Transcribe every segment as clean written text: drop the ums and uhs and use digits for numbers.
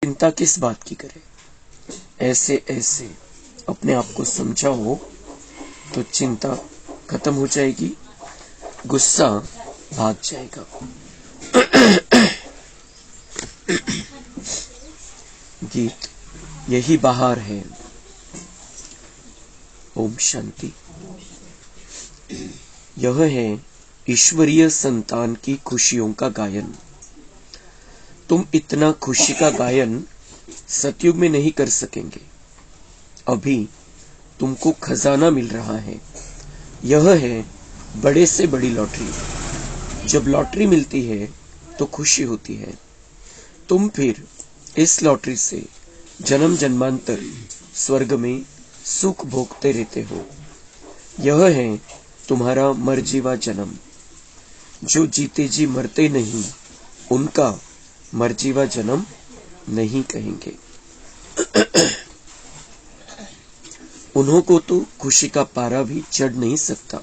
चिंता किस बात की करें। ऐसे ऐसे अपने आप को समझाओ तो चिंता खत्म हो जाएगी, गुस्सा भाग जाएगा। गीत यही बहार है। ओम शांति। यह है ईश्वरीय संतान की खुशियों का गायन। तुम इतना खुशी का गायन सतयुग में नहीं कर सकेंगे। अभी तुमको खजाना मिल रहा है। यह है बड़े से बड़ी लॉटरी। जब लॉटरी मिलती है तो खुशी होती है। तुम फिर इस लॉटरी से जन्म जन्मांतर स्वर्ग में सुख भोगते रहते हो। यह है तुम्हारा मरजीवा जन्म। जो जीते जी मरते नहीं, उनका मरजीवा जन्म नहीं कहेंगे। उन्हों को तो खुशी का पारा भी चढ़ नहीं सकता।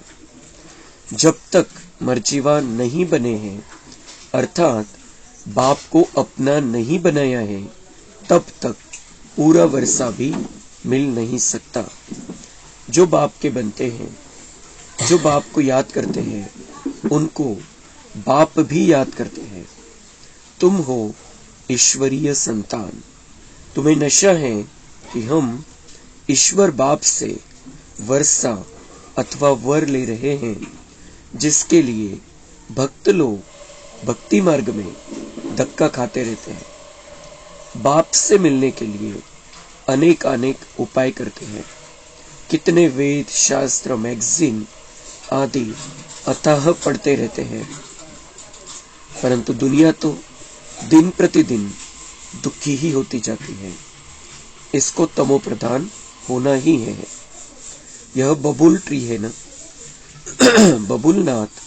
जब तक मरजीवा नहीं बने हैं, अर्थात बाप को अपना नहीं बनाया है, तब तक पूरा वर्षा भी मिल नहीं सकता। जो बाप के बनते हैं, जो बाप को याद करते हैं, उनको बाप भी याद करते हैं। तुम हो ईश्वरीय संतान। तुम्हें नशा है कि हम ईश्वर बाप से वर्षा अथवा वर ले रहे हैं, जिसके लिए भक्त लोग भक्ति मार्ग में धक्का खाते रहते हैं। बाप से मिलने के लिए अनेक अनेक उपाय करते हैं। कितने वेद शास्त्र मैगजीन आदि अथाह पढ़ते रहते हैं, परंतु दुनिया तो दिन प्रतिदिन दुखी ही होती जाती है। इसको तमो प्रधान होना ही है। यह बबूल ट्री है ना। बबूलनाथ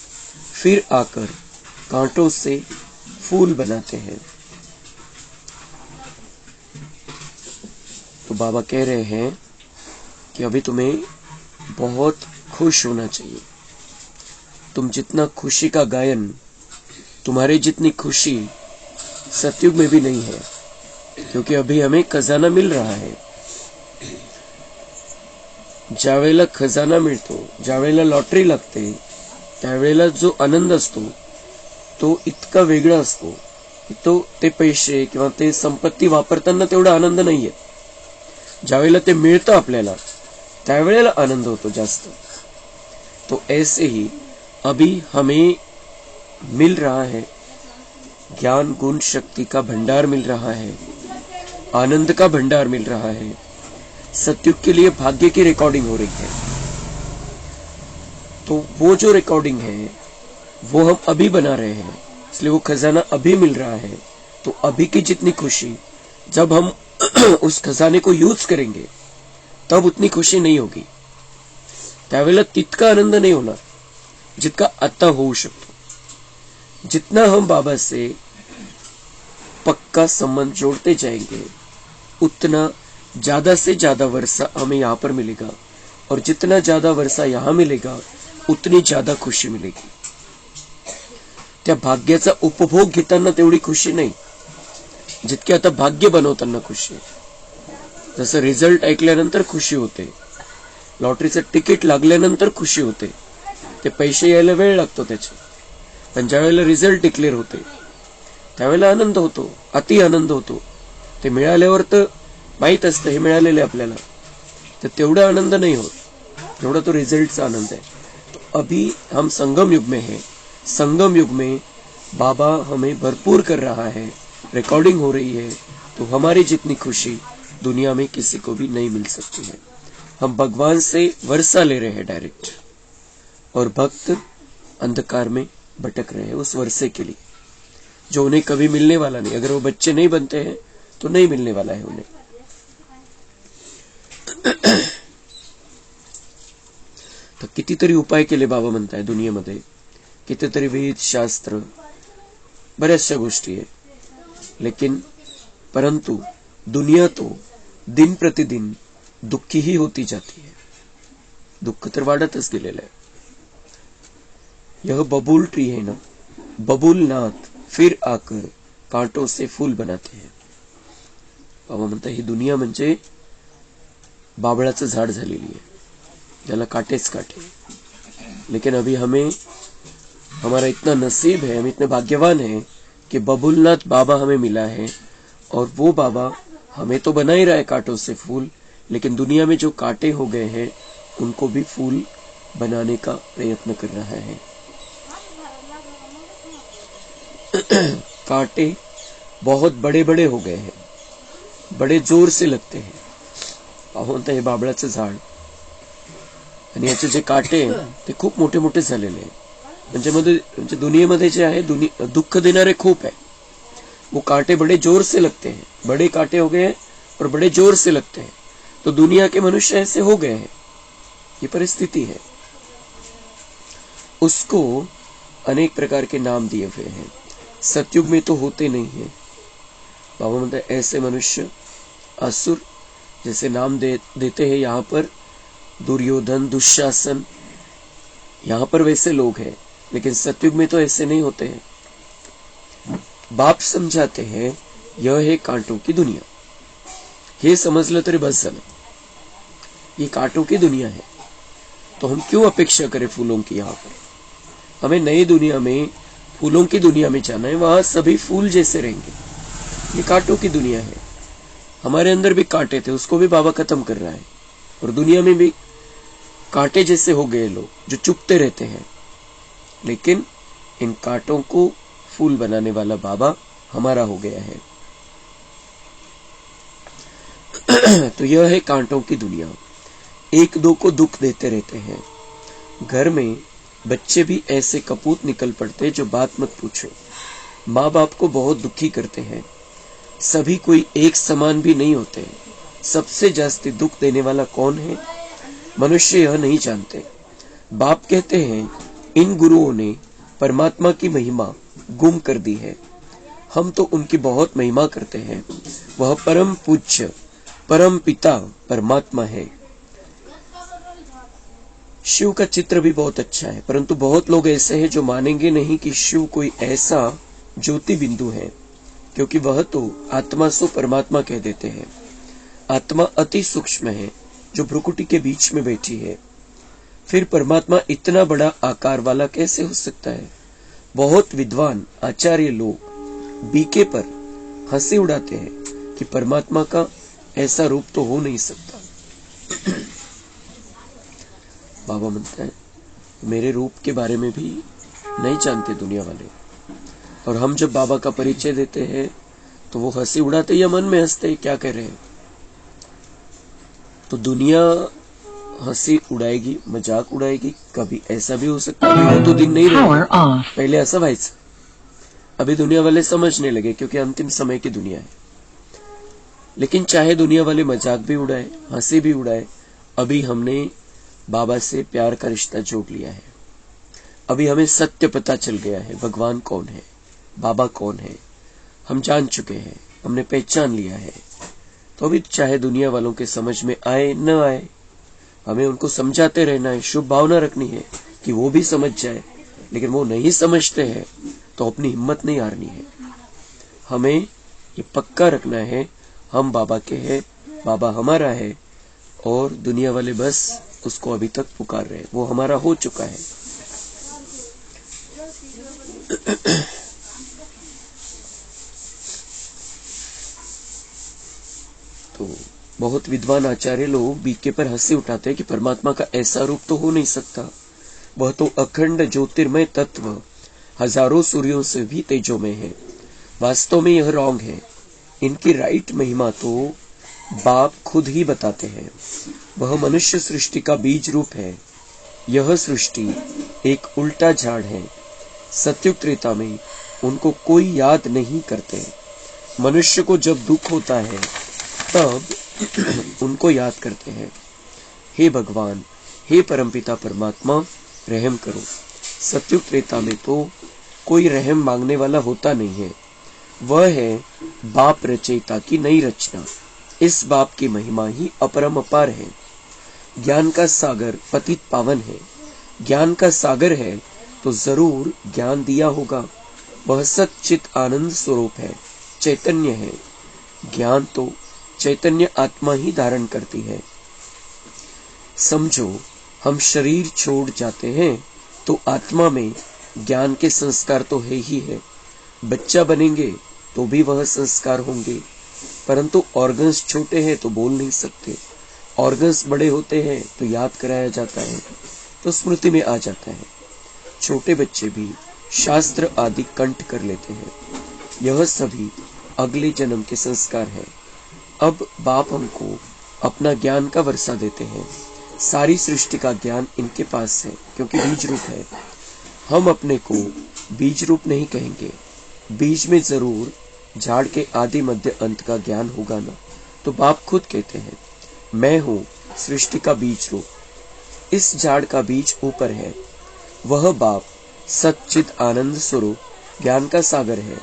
फिर आकर कांटों से फूल बनाते हैं। तो बाबा कह रहे हैं कि अभी तुम्हें बहुत खुश होना चाहिए। तुम जितना खुशी का गायन, तुम्हारे जितनी खुशी सतयुग में भी नहीं है, क्योंकि अभी हमें खजाना मिल रहा है। ज्यावेळेला खजाना मिळतो, ज्यावेळेला लॉटरी लागते, त्यावेळेला जो आनंद असतो तो इतका वेगळा असतो की तो ते पैसे किंवा ते संपत्ती वापरताना तेवढा आनंद नाहीये। ज्यावेळेला ते मिळतं आपल्याला, त्यावेळेला आनंद होतो जास्त। तो ऐसे ही अभी हमें मिल रहा है, ज्ञान गुण शक्ति का भंडार मिल रहा है, आनंद का भंडार मिल रहा है। सतयुग के लिए भाग्य की रिकॉर्डिंग हो रही है। तो वो जो रिकॉर्डिंग है वो हम अभी बना रहे हैं, इसलिए वो खजाना अभी मिल रहा है। तो अभी की जितनी खुशी, जब हम उस खजाने को यूज करेंगे तब उतनी खुशी नहीं होगी। त्यावेळेला तितका आनंद नहीं होणार जितका आता होऊ शकतो। जितना हम बाबा से पक्का संबंध जोड़ते जाएंगे, उतना ज्यादा से ज्यादा वर्षा हमें यहाँ पर मिलेगा, और जितना ज्यादा वर्षा यहाँ मिलेगा उतनी ज्यादा खुशी मिलेगी। त्या भाग्याचा उपभोग घेताना तेवढी खुशी नाही जितकी आता भाग्य बनवताना खुशी आहे। जसं रिझल्ट ऐकल्यानंतर खुशी होते, लॉटरीचं तिकीट लागल्यानंतर खुशी होते, ते पैसे यायला वेळ लागतो त्याचे, पण ज्यावेळेला रिझल्ट डिक्लेअर होते त्यावेळेला आनंद होतो, अति आनंद होतो। ते मिळाल्यावर तर माहित असतं हे मिळालेले आपल्याला, तर तेवढा आनंद नहीं होत जेवढा तो रिजल्टचा आनंद है। तो अभी हम संगम युग में हैं। संगम युग में बाबा हमें भरपूर कर रहा है, रिकॉर्डिंग हो रही है। तो हमारी जितनी खुशी दुनिया में किसी को भी नहीं मिल सकती है। हम भगवान से वर्षा ले रहे हैं डायरेक्ट, और भक्त अंधकार में भटक रहे हैं उस वर्षे के लिए, जो उन्हें कभी मिलने वाला नहीं। अगर वो बच्चे नहीं बनते हैं तो नहीं मिलने वाला है उन्हें। तर कितीतरी उपाय केले बाबा म्हणताय दुनियेमध्ये, कितीतरी वेद शास्त्र बऱ्याचशा गोष्टी आहे, लेकिन परंतु दुनिया तो दिन प्रतिदिन दुखी ही होती जाती है। दुःख तर वाढतच गेलेलं आहे। यह बबूल ट्री है ना, बबूलनाथ फिर आकर कांटों से फूल बनाते हैं। बाबा म्हणतात ही दुनिया म्हणजे बाबळाचं झाड झालेली आहे, ज्याला काटेच काटे. लेकिन अभी हमें हमारा इतना नसीब है, हम इतने भाग्यवान हैं कि बबुलनाथ बाबा हमें मिला है. और वो बाबा हमें तो बना ही रहा है कांटों से फूल, लेकिन दुनिया में जो कांटे हो गए हैं उनको भी फूल बनाने का प्रयत्न कर रहा है. कांटे बहुत बड़े बड़े हो गए हैं, बड़े जोर से लगते हैं. पाहून हे बाबळाचं झाड आणि याचे जे काटे ते खूप मोठे मोठे झालेले आहेत. म्हणजे दुनियेमध्ये जे आहे दुःख देणारे खूप है. वो कांटे बड़े जोर से लगते हैं, बड़े कांटे हो गए हैं और बड़े जोर से लगते हैं. तो दुनिया के मनुष्य ऐसे हो गए हैं, ये परिस्थिति है. उसको अनेक प्रकार के नाम दिए हुए हैं. सतयुग में तो होते नहीं है. बाबा मतलब ऐसे मनुष्य असुर जैसे नाम देते हैं यहाँ पर, दुर्योधन, दुशासन, यहाँ पर वैसे लोग हैं. लेकिन सतयुग में तो ऐसे नहीं होते हैं. बाप समझाते हैं यह है कांटों की दुनिया. हे समजलं तरी बस झालं, ये कांटों की दुनिया है. तो हम क्यों अपेक्षा करें फूलों की. यहाँ पर हमें नई दुनिया में, फूलों की दुनिया में जाना है. वहां सभी फूल जैसे रहेंगे. ये कांटों की दुनिया है. हमारे अंदर भी कांटे थे, उसको भी बाबा खत्म कर रहा है. और दुनिया में भी कांटे जैसे हो गए लोग जो चुपते रहते हैं. लेकिन इन कांटों को फूल बनाने वाला बाबा हमारा हो गया है. तो यह है कांटों की दुनिया. एक दो को दुख देते रहते हैं. घर में बच्चे भी ऐसे कपूत निकल पड़ते जो बात मत पूछो. माँ बाप को बहुत दुखी करते हैं. सभी कोई एक समान भी नहीं होते. सबसे जास्ती दुख देने वाला कौन है, मनुष्य यह नहीं जानते. बाप कहते हैं इन गुरुओं ने परमात्मा की महिमा गुम कर दी है. हम तो उनकी बहुत महिमा करते हैं. वह परम पूज्य परम पिता परमात्मा है. शिव का चित्र भी बहुत अच्छा है, परंतु बहुत लोग ऐसे हैं जो मानेंगे नहीं कि शिव कोई ऐसा ज्योति बिंदु है, क्योंकि वह तो आत्मा सो परमात्मा कह देते हैं. आत्मा अति सूक्ष्म है जो भ्रुकुटी के बीच में बैठी है. फिर परमात्मा इतना बड़ा आकार वाला कैसे हो सकता है. बहुत विद्वान आचार्य लोग बीके पर हंसी उड़ाते हैं कि परमात्मा का ऐसा रूप तो हो नहीं सकता. बाबा म्हणता है मेरे रूप के बारे में भी नहीं जानते दुनिया वाले. और हम जब बाबा का परिचय देते हैं तो वो हंसी उड़ाते या मन में हंसते, क्या कह रहे हैं. तो दुनिया हंसी उड़ाएगी, मजाक उड़ाएगी. कभी ऐसा भी हो सकता है वो तो दिन नहीं रहेगा. पहले ऐसा व्हायचं. अभी दुनिया वाले समझने लगे क्योंकि अंतिम समय की दुनिया है. लेकिन चाहे दुनिया वाले मजाक भी उड़ाए, हंसी भी उड़ाए, अभी हमने बाबा से प्यार का रिश्ता जोड़ लिया है. अभी हमें सत्य पता चल गया है, भगवान कौन है, बाबा कौन है. हम जान चुके हैं, हमने पहचान लिया है. तो अभी चाहे दुनिया वालों के समझ में आए न आए, हमें उनको समझाते रहना है. शुभ भावना रखनी है कि वो भी समझ जाए. लेकिन वो नहीं समझते हैं तो अपनी हिम्मत नहीं हारनी है. हमें ये पक्का रखना है हम बाबा के हैं, बाबा हमारा है. और दुनिया वाले बस उसको अभी तक पुकार रहे, वो हमारा हो चुका है. तो बहुत विद्वान आचार्य लोग बीके पर हंसी उठाते हैं कि परमात्मा का ऐसा रूप तो हो नहीं सकता. वह तो अखंड ज्योतिर्मय तत्व हजारों सूर्यों से भी तेजोमय है. वास्तव में यह रॉन्ग है. इनकी राइट महिमा तो बाप खुद ही बताते हैं. वह मनुष्य सृष्टि का बीज रूप है. यह सृष्टि एक उल्टा झाड़ है. सत्युग त्रेता में उनको कोई याद नहीं करते. मनुष्य को जब दुख होता है तब उनको याद करते हैं. हे भगवान, हे परमपिता परमात्मा, रहम करो. सत्युग त्रेता में तो कोई रहम मांगने वाला होता नहीं है. वह है बाप रचयिता की नई रचना. इस बाप की महिमा ही अपरम अपार है. ज्ञान का सागर पतित पावन है. ज्ञान का सागर है तो जरूर ज्ञान दिया होगा. वह सच्चित आनंद स्वरूप है, चैतन्य है. ज्ञान तो चैतन्य आत्मा ही धारण करती है। समझो, हम शरीर छोड़ जाते हैं तो आत्मा में ज्ञान के संस्कार तो है ही है। बच्चा बनेंगे तो भी वह संस्कार होंगे, परंतु ऑर्गन्स छोटे हैं तो बोल नहीं सकते। ऑर्गन्स बड़े होते हैं तो याद कराया जाता है, तो स्मृति में आ जाता है। छोटे बच्चे भी शास्त्र आदि कंठ कर लेते हैं। यह सभी अगले जन्म के संस्कार है। अब बाप हमको अपना ज्ञान का वर्षा देते हैं। सारी सृष्टि का ज्ञान इनके पास है, क्योंकि बीज रूप है। हम अपने को बीज रूप नहीं कहेंगे। बीज में जरूर झाड़ के आदि मध्य अंत का ज्ञान होगा ना। तो बाप खुद कहते हैं, मैं हूँ सृष्टि का बीज रूप। इस झाड़ का बीज ऊपर है। वह बाप सच्चिद आनंद स्वरूप ज्ञान का सागर है।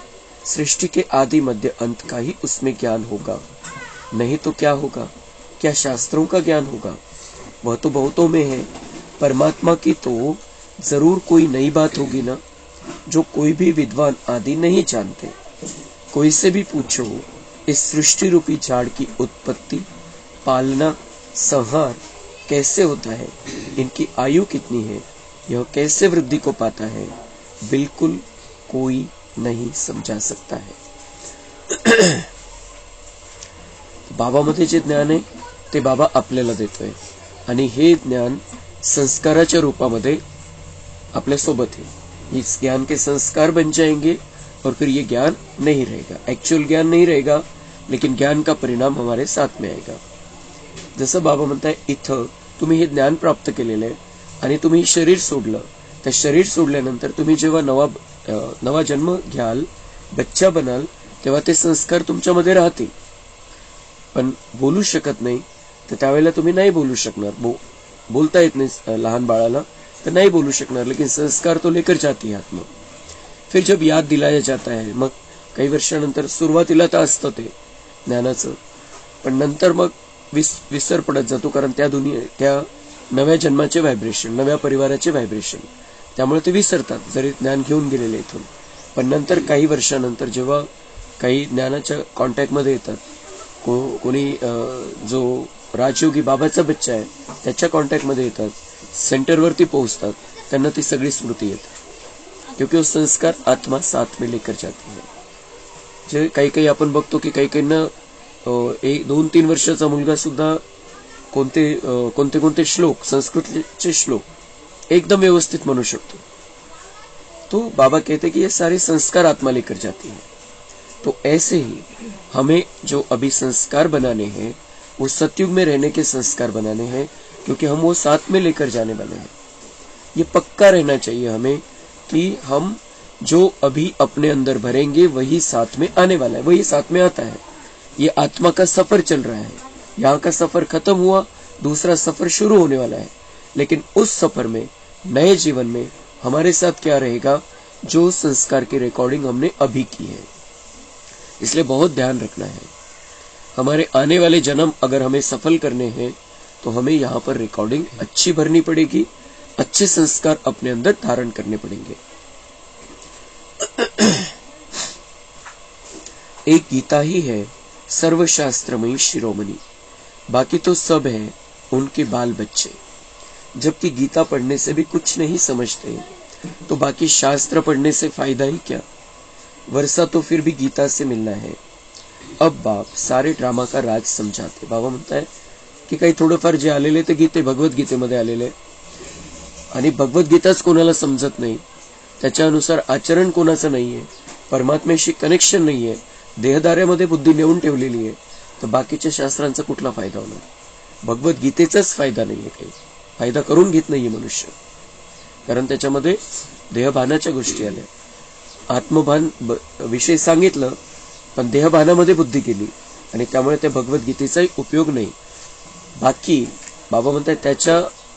सृष्टि के आदि मध्य अंत का ही उसमें ज्ञान होगा। नहीं तो क्या होगा? क्या शास्त्रों का ज्ञान होगा? वह तो बहुतों में है। परमात्मा की तो जरूर कोई नई बात होगी ना, जो कोई भी विद्वान आदि नहीं जानते। कोई से भी पूछो, इस सृष्टि रूपी झाड़ की उत्पत्ति, पालना, संहार कैसे होता है, इनकी आयु कितनी है, यह कैसे वृद्धि को पाता है, बिल्कुल कोई नहीं समझा सकता है। बाबामध्ये जे ज्ञान आहे ते बाबा आपल्याला देतोय, आणि हे ज्ञान संस्काराच्या रूपामध्ये आपल्या सोबत है। इस ज्ञान के संस्कार बन जाएंगे और फिर ये ज्ञान नहीं रहेगा। एक्चुअल ज्ञान नहीं रहेगा, लेकिन ज्ञान का परिणाम हमारे साथ में आएगा। जसं बाबा म्हणताय, इथं तुम्ही हे ज्ञान प्राप्त केलेलं आहे आणि तुम्ही शरीर सोडलं। त्या शरीर सोडल्यानंतर तुम्ही जेव्हा नवा जन्म घ्याल, बच्चा बनाल, तेव्हा ते संस्कार तुमच्यामध्ये राहतील। पण बोलू शकत नाही तर त्यावेळेला तुम्ही नाही बोलू शकणार। बोलता येत नाही लहान बाळाला तर नहीं बोलू शकणार, लेकिन संस्कार तो लेकर जाती है आत्मा। फिर जब याद दिलाया जाता है, मग काही वर्षानंतर सुरुवातीला तर असतं ते ज्ञानाचं, पण नंतर मग विसर पडत जातो, कारण त्या नव्या जन्माचे व्हायब्रेशन, नव्या परिवाराचे व्हायब्रेशन, त्यामुळे ते विसरतात जरी ज्ञान घेऊन गेलेले इथून। पण नंतर काही वर्षानंतर जेव्हा काही ज्ञानाच्या कॉन्टॅक्ट मध्ये येतात, कोणी जो राजयोगी बाबाचा बच्चा आहे त्याच्या कॉन्टॅक्ट मध्ये येतात, सेंटरवरती पोहोचतात, त्यांना ती सगळी स्मृती येते, क्योंकि वो संस्कार आत्मा साथ में लेकर जाती है। जे काही आपण बघतो की काहींना 1-2-3 वर्षाचा मुलगा सुद्धा कोणते श्लोक, संस्कृतचे श्लोक एकदम व्यवस्थित म्हणू शकतो। तो बाबा कहते कि ये सारे संस्कार आत्मा लेकर जाती है। तो ऐसे ही हमें जो अभी संस्कार बनाने हैं, वो सतयुग में रहने के संस्कार बनाने हैं, क्योंकि हम वो साथ में लेकर जाने वाले हैं। ये पक्का रहना चाहिए हमें कि हम जो अभी अपने अंदर भरेंगे वही साथ में आने वाला है, वही साथ में आता है। ये आत्मा का सफर चल रहा है। यहाँ का सफर खत्म हुआ, दूसरा सफर शुरू होने वाला है। लेकिन उस सफर में, नए जीवन में हमारे साथ क्या रहेगा? जो संस्कार की रिकॉर्डिंग हमने अभी की है। इसलिए बहुत ध्यान रखना है। हमारे आने वाले जन्म अगर हमें सफल करने हैं तो हमें यहाँ पर रिकॉर्डिंग अच्छी भरनी पड़ेगी, अच्छे संस्कार अपने अंदर धारण करने पड़ेंगे। एक गीता ही है सर्वशास्त्रमयी शिरोमणि, बाकी तो सब है उनके बाल बच्चे। जबकि गीता पढ़ने से भी कुछ नहीं समझते, तो बाकी शास्त्र पढ़ने से फायदा ही क्या? वर्षा तो फिर भी गीता से मिलना है। अब बाप सारे ड्रामा का राज समझाते। बाबा म्हणता है की काही थोडंफार जे आलेले ते गीते भगवद्गीतेमध्ये आलेले, आणि भगवद्गीताच कोणाला समजत नाही, त्याच्यानुसार आचरण कोणाचं नाहीये, परमात्म्याशी कनेक्शन नाहीये, देहदार्यामध्ये बुद्धी नेऊन ठेवलेली आहे, तर बाकीच्या शास्त्रांचा कुठला फायदा होणार? भगवद्गीतेचाच फायदा नाहीये, काही फायदा करून घेत नाहीये मनुष्य, कारण त्याच्यामध्ये देहभानाच्या गोष्टी आल्या। आत्मभान विषय सांगितलं, पण देहभानामध्ये बुद्धी गेली, आणि त्यामुळे त्या भगवद्गीतेचाही उपयोग नाही। बाकी बाबा म्हणतात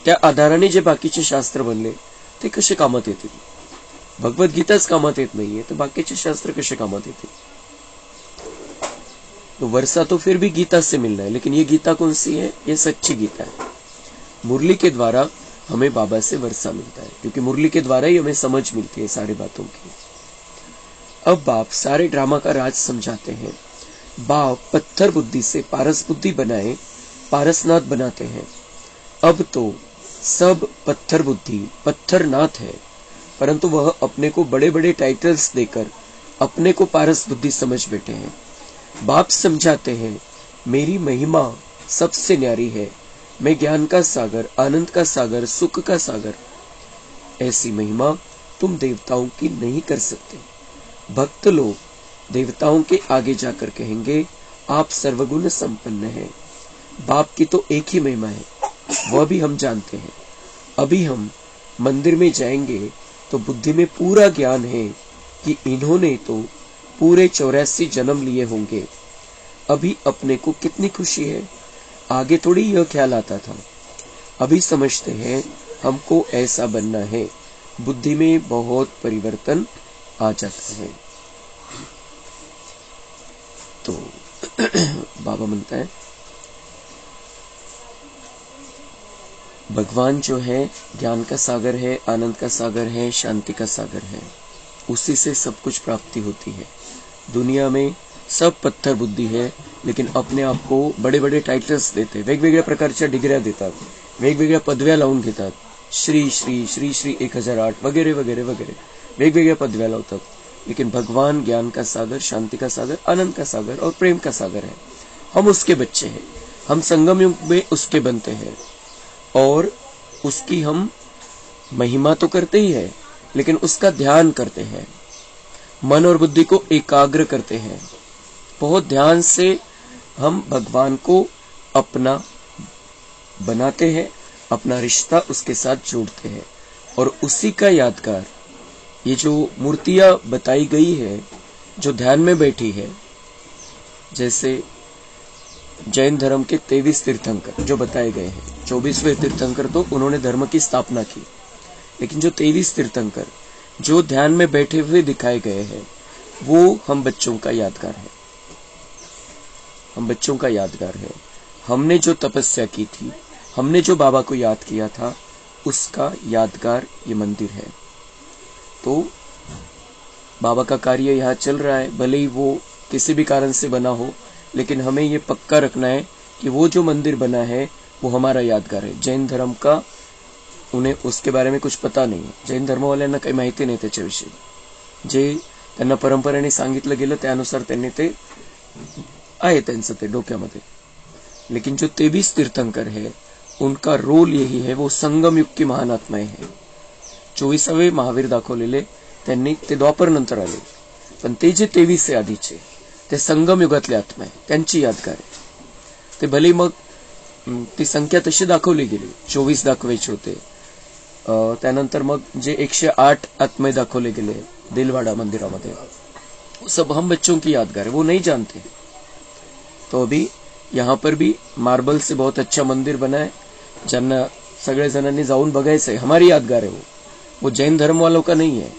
त्या आधाराने जे बाकीचे शास्त्र बनले ते कसे कामात येतील? भगवद्गीताच कामात येत नाहीये, तर बाकीचे शास्त्र कसे कामात येतील? तो वर्षा तो फिर भी गीता से मिलना है, लेकिन ये गीता कौन सी है? ये सच्ची गीता है। मुरली के द्वारा हमें बाबा से वर्षा मिलता है, क्योंकि मुरली के द्वारा ही हमें समझ मिलती है सारी बातों की। अब बाप सारे ड्रामा का राज समझाते हैं। बाप पत्थर बुद्धि से पारस बुद्धि बनाए पारसनाथ बनाते हैं। अब तो सब पत्थर बुद्धि पत्थरनाथ है, परंतु वह अपने को बड़े बड़े टाइटल्स देकर अपने को पारस बुद्धि समझ बैठे हैं। बाप समझाते हैं मेरी महिमा सबसे न्यारी है, मैं ज्ञान का सागर, आनंद का सागर, सुख का सागर। ऐसी महिमा तुम देवताओं की नहीं कर सकते। भक्त लोग देवताओं के आगे जाकर कहेंगे आप सर्वगुण संपन्न हैं। बाप की तो एक ही महिमा है, वह भी हम जानते हैं। अभी हम मंदिर में जाएंगे तो बुद्धि में पूरा ज्ञान है कि इन्होंने तो पूरे 84 जन्म लिए होंगे। अभी अपने को कितनी खुशी है, आगे थोड़ी यह ख्याल आता था। अभी समझते हैं हमको ऐसा बनना है, बुद्धि में बहुत परिवर्तन आ जाता है। तो बाबा म्हणता है भगवान जो है ज्ञान का सागर है, आनंद का सागर है, शांति का सागर है, उसी से सब कुछ प्राप्ति होती है। दुनिया में सब पत्थर बुद्धी है, लेकिन अपने आप को बड़े बड़े टायटल्स देते, वेगवेगळ्या प्रकारच्या डिग्र्या देतात, वेगवेगळ्या पदव्या लावून घेतात, श्री श्री श्री श्री 1008 वगैरह वगैरह वगैरह वेगवेगळ्या पदव्या लावतात। लेकिन भगवान ज्ञान का सागर, शांति का सागर, आनंद का सागर और प्रेम का सागर है। हम उसके बच्चे हैं, हम संगम युग में उसके बनते हैं और उसकी हम महिमा तो करते ही है, लेकिन उसका ध्यान करते हैं, मन और बुद्धि को एकाग्र करते हैं। बहुत ध्यान से हम भगवान को अपना बनाते हैं, अपना रिश्ता उसके साथ जोड़ते हैं और उसी का यादगार ये जो मूर्तियां बताई गई है, जो ध्यान में बैठी है, जैसे जैन धर्म के 23 तीर्थंकर जो बताए गए हैं, 24वें तीर्थंकर तो उन्होंने धर्म की स्थापना की, लेकिन जो 23 तीर्थंकर जो ध्यान में बैठे हुए दिखाए गए हैं, वो हम बच्चों का यादगार है। हम बच्चों का यादगार है। हमने जो तपस्या की थी, हमने जो बाबा को याद किया था, उसका यादगार ये मंदिर है। तो बाबा का कार्य यहाँ चल रहा है, भले ही वो किसी भी कारण से बना हो, लेकिन हमें ये पक्का रखना है कि वो जो मंदिर बना है वो हमारा यादगार है। जैन धर्म का उन्हें उसके बारे में कुछ पता नाही आहे, जैन धर्मवाल्यांना काही माहिती नाही त्याच्याविषयी। जे त्यांना परंपरेने सांगितलं गेलं त्यानुसार त्यांनी ते आहे त्यांचं ते डोक्यामध्ये। लेकिन जो 23 तीर्थंकर है उनका रोल यही है, वो संगम युग की महान आत्माएं है। 24वे महावीर दाखवलेले त्यांनी ते द्वापर नंतर आले, पण ते जे 23 से आधीचे ते संगम युगातले आत्मा आहे, त्यांची यादगार आहे। ते भले मग ती संख्या तशी दाखवली गेली, 24 दाखवायचे होते, त्यानंतर मग जे 108 आत्मे दाखवले गेले दिलवाड़ा मंदिरामध्ये, वो सब हम बच्चों की यादगार है, वो नहीं जानते। तो अभी यहाँ पर भी मार्बल से बहुत अच्छा मंदिर बना है, ज्यांना सगळे जणांनी जाऊन बघायचंय, हमारी यादगार है वो जैन धर्म वालों का नहीं है।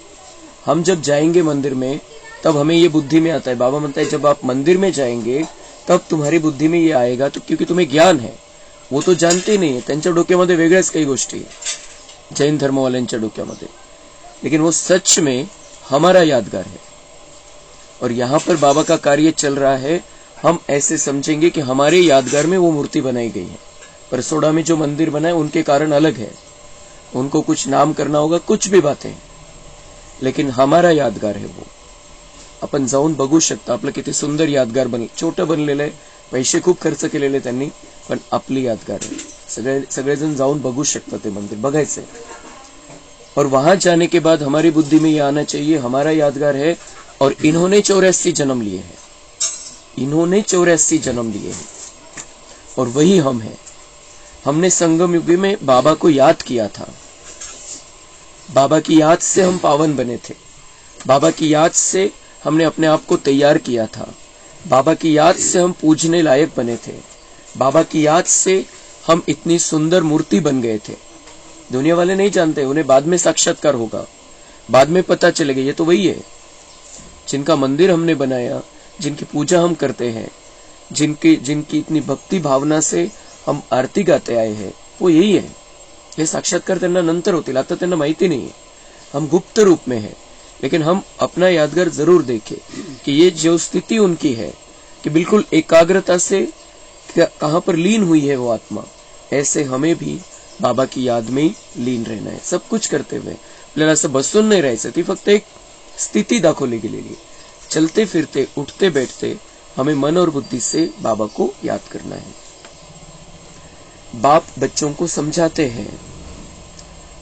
हम जब जाएंगे मंदिर में तब हमें ये बुद्धि में आता है। बाबा म्हणता है जब आप मंदिर में जाएंगे तब तुम्हारी बुद्धि में ये आएगा, तो क्योंकि तुम्हें ज्ञान है, वो तो जानते नहीं है, त्यांच्या डोक्यामध्ये वेगळ्याच काही गोष्टी आहे जैन धर्मवाल्यांच्या डोक्यामध्ये, लेकिन वो सच में हमारा यादगार है। और यहाँ पर बाबा का कार्य चल रहा है, हम ऐसे समझेंगे कि हमारे यादगार में वो मूर्ति बनाई गई है। परसोड़ा में जो मंदिर बना है उनके कारण अलग है, उनको कुछ नाम करना होगा, कुछ भी बातें, लेकिन हमारा यादगार है वो। आपण जाऊन बघू शकता, आपलं किती सुंदर यादगार बनलं, छोटं बनलेलं आहे, पैसे खूप खर्च केलेले त्यांनी, पण आपली यादगार है। सगळेजण जाऊन बघू शकता ते मंदिर, बघायचंय। और वहां जाने के बाद हमारी बुद्धि में ये आना चाहिए, हमारा यादगार है और इन्होंने 84 जन्म लिए हैं, इन्होंने 84 जन्म लिए हैं और वही हम हैं। हमने संगम युग में बाबा को याद किया था, बाबा की याद से हम पावन बने थे, बाबा की याद से हमने अपने आप को तैयार किया था, बाबा की याद से हम पूजने लायक बने थे, बाबा की याद से हम इतनी सुंदर मूर्ति बन गए थे। दुनिया वाले नहीं जानते, उन्हें बाद में साक्षात्कार होगा, बाद में पता चलेगा ये तो वही है जिनका मंदिर हमने बनाया, जिनकी पूजा हम करते हैं, जिनकी इतनी भक्ति भावना से हम आरती गाते आए हैं, वो यही है। हे साक्षात्कार त्यांना नंतर होतील, आता त्यांना माहिती नहीं है, हम गुप्त रूप में है, लेकिन हम अपना यादगार जरूर देखें कि ये जो स्थिति उनकी है, कि बिल्कुल एकाग्रता से कहां पर लीन हुई है वो आत्मा, ऐसे हमें भी बाबा की याद में लीन रहना है. सब कुछ करते हुए आपल्याला असं बसून नाही राहायचं. ती फक्त एक स्थिती दाखवली गेलेली. चलते फिरते उठते बैठते हमें मन और बुद्धि से बाबा को याद करना है. बाप बच्चों को समझाते हैं,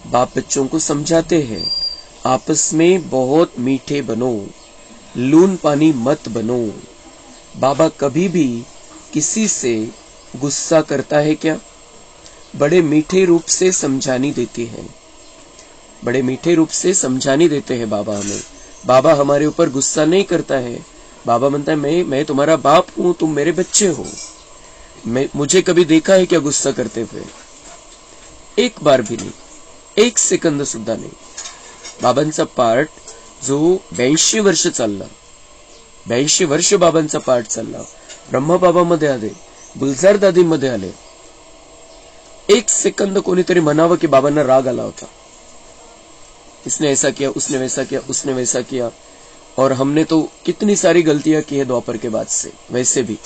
बाप बच्चों को समझाते हैं, आपस में बहुत मीठे बनो, लून पानी मत बनो. बाबा कभी भी किसी से गुस्सा करता है क्या? बड़े मीठे रूप से समझानी देती है, बड़े मीठे रूप से समझानी देते हैं बाबा हमें. बाबा हमारे ऊपर गुस्सा नहीं करता है. बाबा म्हणता है मैं तुम्हारा बाप हूं, तुम मेरे बच्चे हो. मुझे कभी देखा है क्या गुस्सा करते हुए? एक बार भी नहीं, एक सेकंद सुद्धा नाही. बाबांचा पाठ जो 82 वर्ष चालला, 82 वर्ष बाबांचा पाठ चालला. ब्रह्मबाबा मध्ये आले, गुलजार दादी मध्ये आले. एक सेकंद कोणीतरी म्हणावं की बाबांना राग आला होता, इसने ऐसा किया, उसने वैसा किया, उसने वैसा किया. और हमने तो कितनी सारी गलतियां की है द्वापर के बाद से. वैसे भी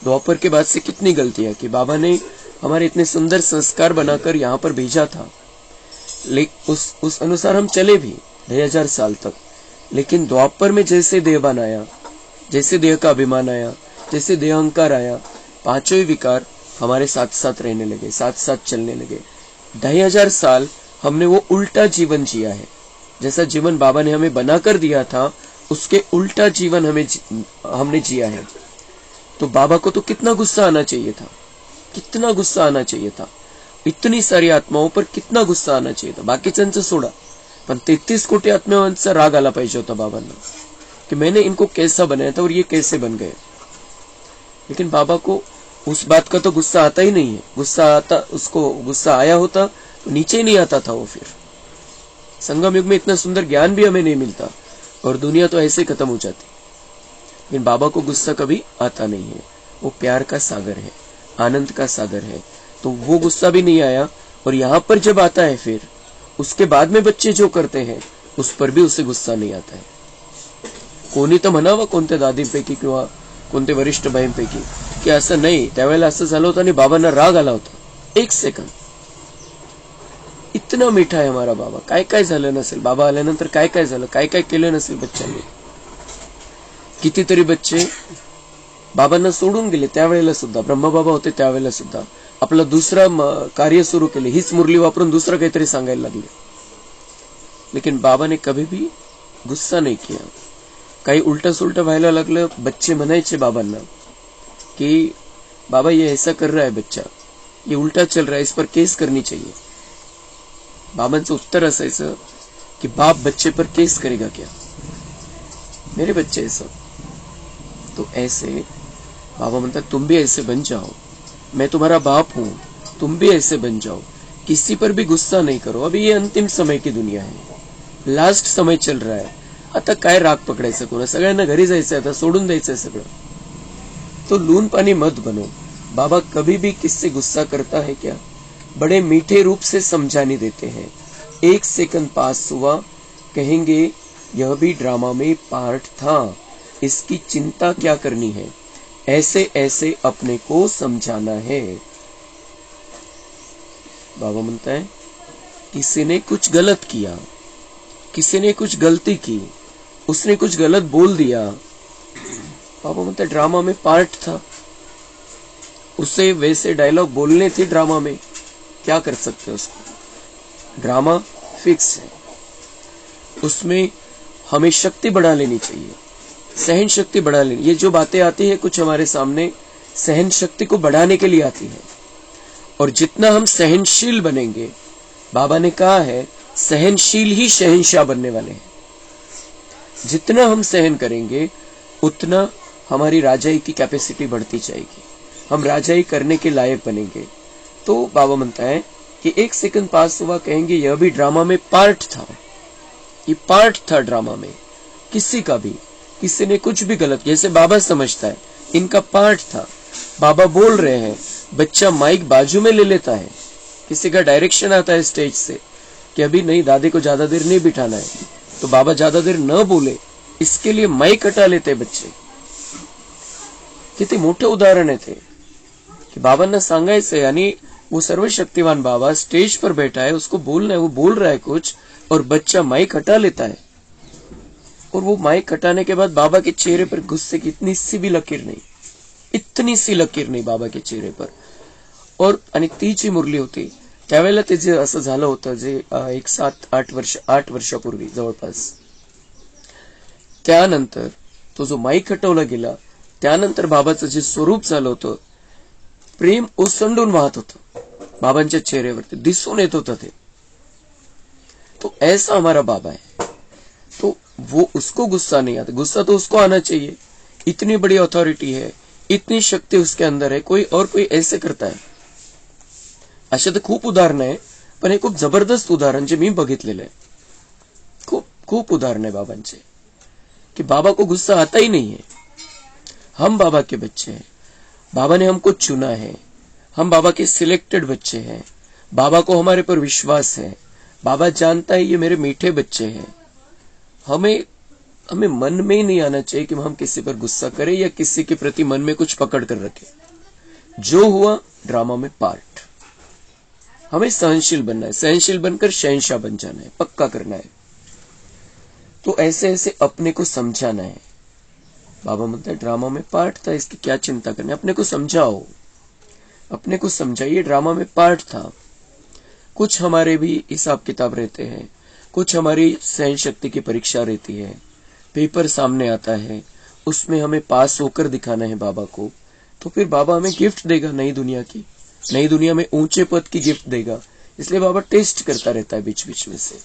द्वापर के बाद से कितनी गलतियां की. बाबा ने हमारे इतने सुंदर संस्कार बनाकर यहाँ पर भेजा था, लेकिन उस अनुसार हम चले भी 2000 साल तक. लेकिन द्वापर में जैसे देहभान आया, जैसे देह का अभिमान आया, जैसे देह अहंकार आया, पांचों ही विकार हमारे साथ साथ रहने लगे, साथ साथ चलने लगे. 2500 साल हमने वो उल्टा जीवन जिया है. जैसा जीवन बाबा ने हमें बनाकर दिया था, उसके उल्टा जीवन हमने जिया है. तो बाबा को तो कितना गुस्सा आना चाहिए था, कितना गुस्सा आना चाहिए था. इतनी सारी आत्माओं पर कितना गुस्सा आना चाहिए था. बाकीच्यांचं सोडा, पण 33 कोटी आत्मांचा राग आला पाहिजे होता बाबांना कि मैंने इनको कैसा बनाया था और ये कैसे बन गए. लेकिन बाबा को उस बात का तो गुस्सा आता ही नहीं है. उसको गुस्सा आया होता तो नीचे ही नहीं आता था वो. फिर संगम युग में इतना सुंदर ज्ञान भी हमें नहीं मिलता और दुनिया तो ऐसे खत्म हो जाती. लेकिन बाबा को गुस्सा कभी आता नहीं है. वो प्यार का सागर है, आनंद का सागर है. तो वो गुस्सा भी नहीं आया. और यहाँ पर जब आता है फिर उसके बाद में बच्चे जो करते हैं उस पर भी उसे गुस्सा नहीं आता है. कोणी तर म्हणावं कोणत्या दादींपैकी किंवा कोणत्या वरिष्ठ बाईंपैकी की असं नाही, त्यावेळेला असं झालं होतं आणि बाबांना राग आला होता. एक सेकंद. इतना मीठा है हमारा बाबा. काय काय झालं नसेल बाबा आल्यानंतर, काय काय झालं, काय काय केलं नसेल बच्चांनी. कितीतरी बच्चे बाबांना सोडून गेले त्यावेळेला सुद्धा, ब्रह्मबाबा होते त्यावेळेला सुद्धा आपलं दुसरं कार्य सुरू केले. हीच मुरली वापरून दुसरं काहीतरी सांगायला लागले. लेकिन बाबा ने कभी भी गुस्सा नहीं किया. काही उलटा सुलटा व्हायला लागलं, बच्चे म्हणायचे बाबांना कि बाबा ये ऐसा कर रहा है बच्चा, ये उल्टा चल रहा है, इस पर केस करनी चाहिए. बाबांचं उत्तर असायचं कि बाप बच्चे पर केस करेगा क्या, मेरे बच्चे ऐसा. तो ऐसे बाबा म्हणतात तुम भी ऐसे बन जाओ, मैं तुम्हारा बाप हूं, तुम भी ऐसे बन जाओ. किसी पर भी गुस्सा नहीं करो. अभी ये अंतिम समय की दुनिया है, लास्ट समय चल रहा है. आता काय राग पकडायचं कोणा, सगळ्यांना घरी जायचं, आता सोडून द्यायचं सगळं. तो लून पानी मत बनो. बाबा कभी भी किससे गुस्सा करता है क्या? बड़े मीठे रूप से समझाने देते हैं. एक सेकंड पास हुआ कहेंगे यह भी ड्रामा में पार्ट था, इसकी चिंता क्या करनी है, ऐसे ऐसे अपने को समझाना है. बाबा म्हणता है किसी ने कुछ गलत किया, किसी ने कुछ गलती की, उसने कुछ गलत बोल दिया. बाबा म्हणता है ड्रामा में पार्ट था, उसे वैसे डायलॉग बोलने थे ड्रामा में, क्या कर सकते उसको. ड्रामा फिक्स है, उसमें हमें शक्ति बढ़ा लेनी चाहिए, सहन शक्ति बढ़ा लेनी. ये जो बातें आती है कुछ हमारे सामने सहन शक्ति को बढ़ाने के लिए आती है. और जितना हम सहनशील बनेंगे, बाबा ने कहा है सहनशील ही शहंशाह बनने वाले हैं. जितना हम सहन करेंगे उतना हमारी राजाई की कैपेसिटी बढ़ती जाएगी, हम राजाई करने के लायक बनेंगे. तो बाबा म्हणता है कि एक सेकंड पास हुआ कहेंगे यह भी ड्रामा में पार्ट था, ये पार्ट था ड्रामा में. किसी का भी, किसी ने कुछ भी गलत, जैसे बाबा समझता है इनका पार्ट था. बाबा बोल रहे हैं, बच्चा माइक बाजू में ले लेता है, किसी का डायरेक्शन आता है स्टेज से कि अभी नहीं, दादी को ज्यादा देर नहीं बिठाना है, तो बाबा ज्यादा देर न बोले इसके लिए माइक हटा लेते हैं बच्चे. किती मोठे उदाहरण आहे ते की बाबांना सांगायचंय आणि वो सर्वशक्तिवान बाबा स्टेज पर बैठा है, उसको बोलना है, वो बोल रहा है कुछ और बच्चा माइक हटा लेता है और वो माइक हटाने के बाद बाबा के चेहरे पर गुस्से की इतनी सी भी लकीर नहीं, इतनी सी लकीर नाही बाबा के चेहरे पर. और आणि ती जी मुरली होती त्यावेळेला ते जे असं झालं होतं जे 8 वर्षापूर्वी जवळपास, त्यानंतर तो जो माईक हटवला गेला त्यानंतर बाबाचं जे स्वरूप झालं होतं, प्रेम ओसंडून वाहत होतं बाबांच्या चेहऱ्यावरती दिसून येत होतं ते. तो ऐसा हमारा बाबा है. तो वो उसको गुस्सा नहीं आता, गुस्सा तो उसको आना चाहिए. इतनी बड़ी अथॉरिटी है, इतनी शक्ति उसके अंदर है, कोई ऐसे करता है. असे तर खूप उदाहरण आहे, पण हे खूप जबरदस्त उदाहरण जे मी बघितलेलं आहे. खूप उदाहरण आहे बाबांचे कि बाबा को गुस्सा आता ही नहीं है. हम बाबा के बच्चे हैं, बाबा ने हमको चुना है, हम बाबा के सिलेक्टेड बच्चे हैं, बाबा को हमारे पर विश्वास है, बाबा जानता है ये मेरे मीठे बच्चे हैं. हमें मन में ही नहीं आना चाहिए कि हम किसी पर गुस्सा करें या किसी के प्रति मन में कुछ पकड़ कर रखें. जो हुआ ड्रामा में पार्ट. हमें सहनशील बनना है, सहनशील बनकर शहंशाह बन जाना है, पक्का करना है. तो ऐसे ऐसे अपने को समझाना है. बाबा म्हणता है ड्रामा में पार्ट था, इसकी क्या चिंता करनी, अपने को समझाओ, अपने को समझाइए. ड्रामा में पार्ट था. कुछ हमारे भी हिसाब किताब रहते हैं, कुछ हमारी सहन शक्ति की परीक्षा रहती है, पेपर सामने आता है, उसमें हमें पास होकर दिखाना है बाबा को. तो फिर बाबा हमें गिफ्ट देगा नई दुनिया की, नई दुनिया में ऊंचे पद की गिफ्ट देगा. इसलिए बाबा टेस्ट करता रहता है बीच बीच में से.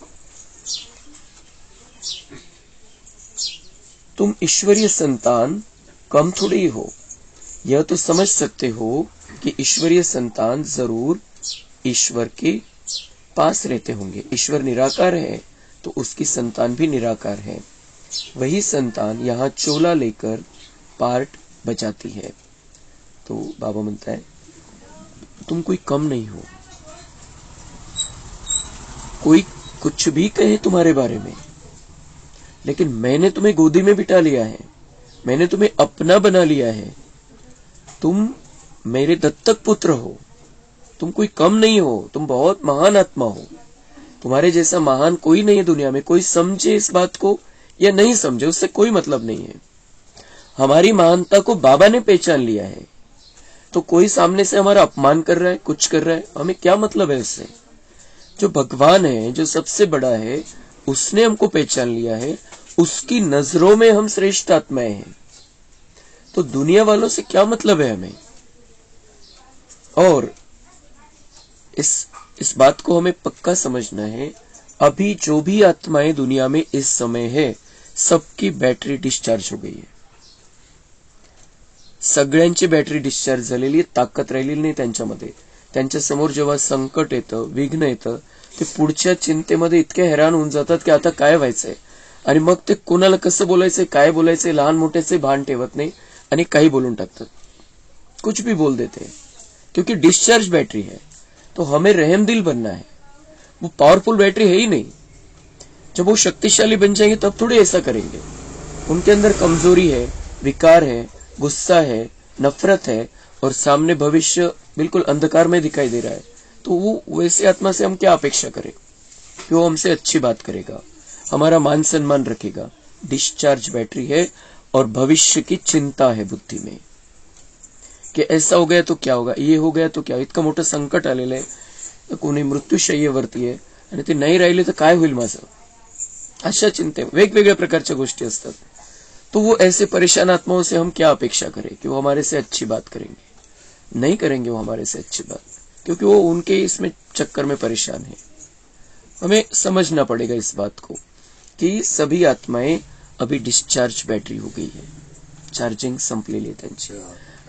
तुम ईश्वरीय संतान कम थोड़ी हो, यह तो समझ सकते हो कि ईश्वरीय संतान जरूर ईश्वर के पास रहते होंगे. ईश्वर निराकार है तो उसकी संतान भी निराकार है. वही संतान यहाँ चोला लेकर पार्ट बजाती है. तो बाबा म्हणता है तुम कोई कम नहीं हो. कोई कुछ भी कहे तुम्हारे बारे में, लेकिन मैंने तुम्हें गोदी में बिठा लिया है, मैंने तुम्हें अपना बना लिया है. तुम मेरे दत्तक पुत्र हो. तुम कोई कम नहीं हो, तुम बहुत महान आत्मा हो. तुम्हारे जैसा महान कोई नहीं है दुनिया में. कोई समझे इस बात को या नहीं समझे उससे कोई मतलब नहीं है. हमारी महानता को बाबा ने पहचान लिया है. तो कोई सामने से हमारा अपमान कर रहा है, कुछ कर रहा है, हमें क्या मतलब है उससे. जो भगवान है, जो सबसे बड़ा है, उसने हमको पहचान लिया है. उसकी नजरों में हम श्रेष्ठ आत्माएं हैं. तो दुनिया वालों से क्या मतलब है हमें. और इस बात को हमें पक्का समझना है. अभी जो भी आत्माएं दुनिया में इस समय है, सबकी बैटरी डिस्चार्ज हो गई है. सगळ्यांची बॅटरी डिस्चार्ज झालेली आहे. ताकद राहिलेली नाही त्यांच्यामध्ये. त्यांच्या समोर जेव्हा संकट येतं, विघ्न येतं, ते पुढच्या चिंतेमध्ये इतके हैराण होऊन जातात की आता काय व्हायचंय. आणि मग ते कोणाला कसं बोलायचंय, काय बोलायचंय, लहान मोठ्याचे भान ठेवत नाही आणि काही बोलून टाकतात. कुछ भी बोल देते हैं क्योंकि डिस्चार्ज बैटरी है. तो हमें रहमदिल बनना है. वो पावरफुल बैटरी है ही नहीं. जब वो शक्तिशाली बन जाएंगे तब थोड़ी ऐसा करेंगे. उनके अंदर कमजोरी है, विकार है, गुस्सा है, नफरत है और सामने भविष्य बिल्कुल अंधकार में दिखाई दे रहा है. तो वो वैसे आत्मा से हम क्या अपेक्षा करें कि वो हमसे अच्छी बात करेगा, हमारा मान सम्मान रखेगा. डिस्चार्ज बैटरी है और भविष्य की चिंता है बुद्धि में कि ऐसा हो गया तो क्या होगा, ये हो गया तो क्या. इतकं मोठं संकट आलेलं आहे, कोणी मृत्यूशय्येवरती आहे आणि ते नाही राहिले तर काय होईल माझं. अशा चिंते, वेगवेगळ्या प्रकारच्या गोष्टी असतात. तो वो ऐसे परेशान आत्माओं से हम क्या अपेक्षा करें कि वो हमारे से अच्छी बात करेंगे. नहीं करेंगे वो हमारे से अच्छी बात, क्योंकि वो उनके इसमें चक्कर में परेशान है. हमें समझना पड़ेगा इस बात को की सभी आत्माएं अभी डिस्चार्ज बैटरी हो गई है. चार्जिंग संपलेली आहे त्यांची.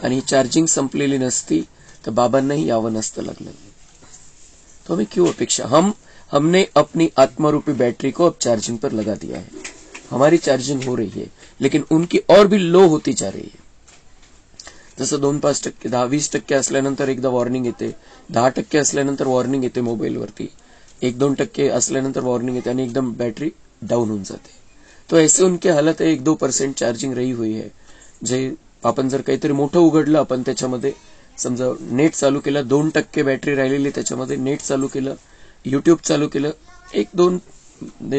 आणि चार्जिंग संपलेली नसती तर बाबांनाही यावं नसतं लागलं. तो हमें क्यों अपेक्षा. हमने अपनी आत्मारूपी बैटरी को अब चार्जिंग पर लगा दिया है. हमारी चार्जिंग हो रही है, लेकिन उनकी और भी लो होती जा रही है. जसं 2-5%, 10-20% असल्यानंतर एकदा वॉर्निंग येते, 10% असल्यानंतर वॉर्निंग येते मोबाईलवरती, 1-2% असल्यानंतर वॉर्निंग येते आणि एकदम बैटरी डाउन होऊन जाते. तो ऐसे उनके हालत है. 1-2% चार्जिंग रही हुई है, जे आपण जर काहीतरी मोठं उघडलं, आपण त्याच्यामध्ये समजा नेट चालू केलं, 2% बॅटरी राहिलेली, त्याच्यामध्ये नेट चालू केलं, युट्यूब चालू केलं,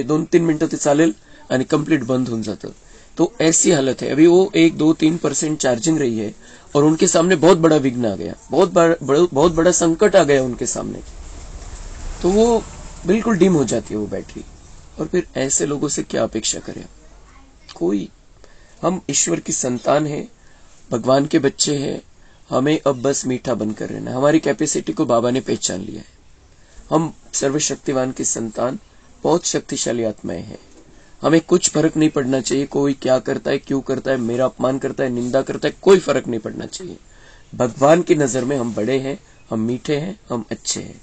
2-3 मिनटं ते चालेल आणि कंप्लीट बंद होऊन जातं. तो ऐसी हालत है. अभी वो 1-2-3% चार्जिंग रही है और उनके सामने बहुत बड़ा विघ्न आ गया, बहुत बड़ा संकट आ गया उनके सामने, तो वो बिल्कुल डिम हो जाती है वो बैटरी. और फिर ऐसे लोगों से क्या अपेक्षा करें कोई. हम ईश्वर की संतान है, भगवान के बच्चे हैं, हमें अब बस मीठा बनकर रहना. हमारी कैपेसिटी को बाबा ने पहचान लिया है. हम सर्वशक्तिवान की संतान, बहुत शक्तिशाली आत्माएं हैं. हमें कुछ फर्क नहीं पड़ना चाहिए कोई क्या करता है, क्यों करता है, मेरा अपमान करता है, निंदा करता है, कोई फर्क नहीं पड़ना चाहिए. भगवान की नजर में हम बड़े हैं, हम मीठे हैं, हम अच्छे हैं.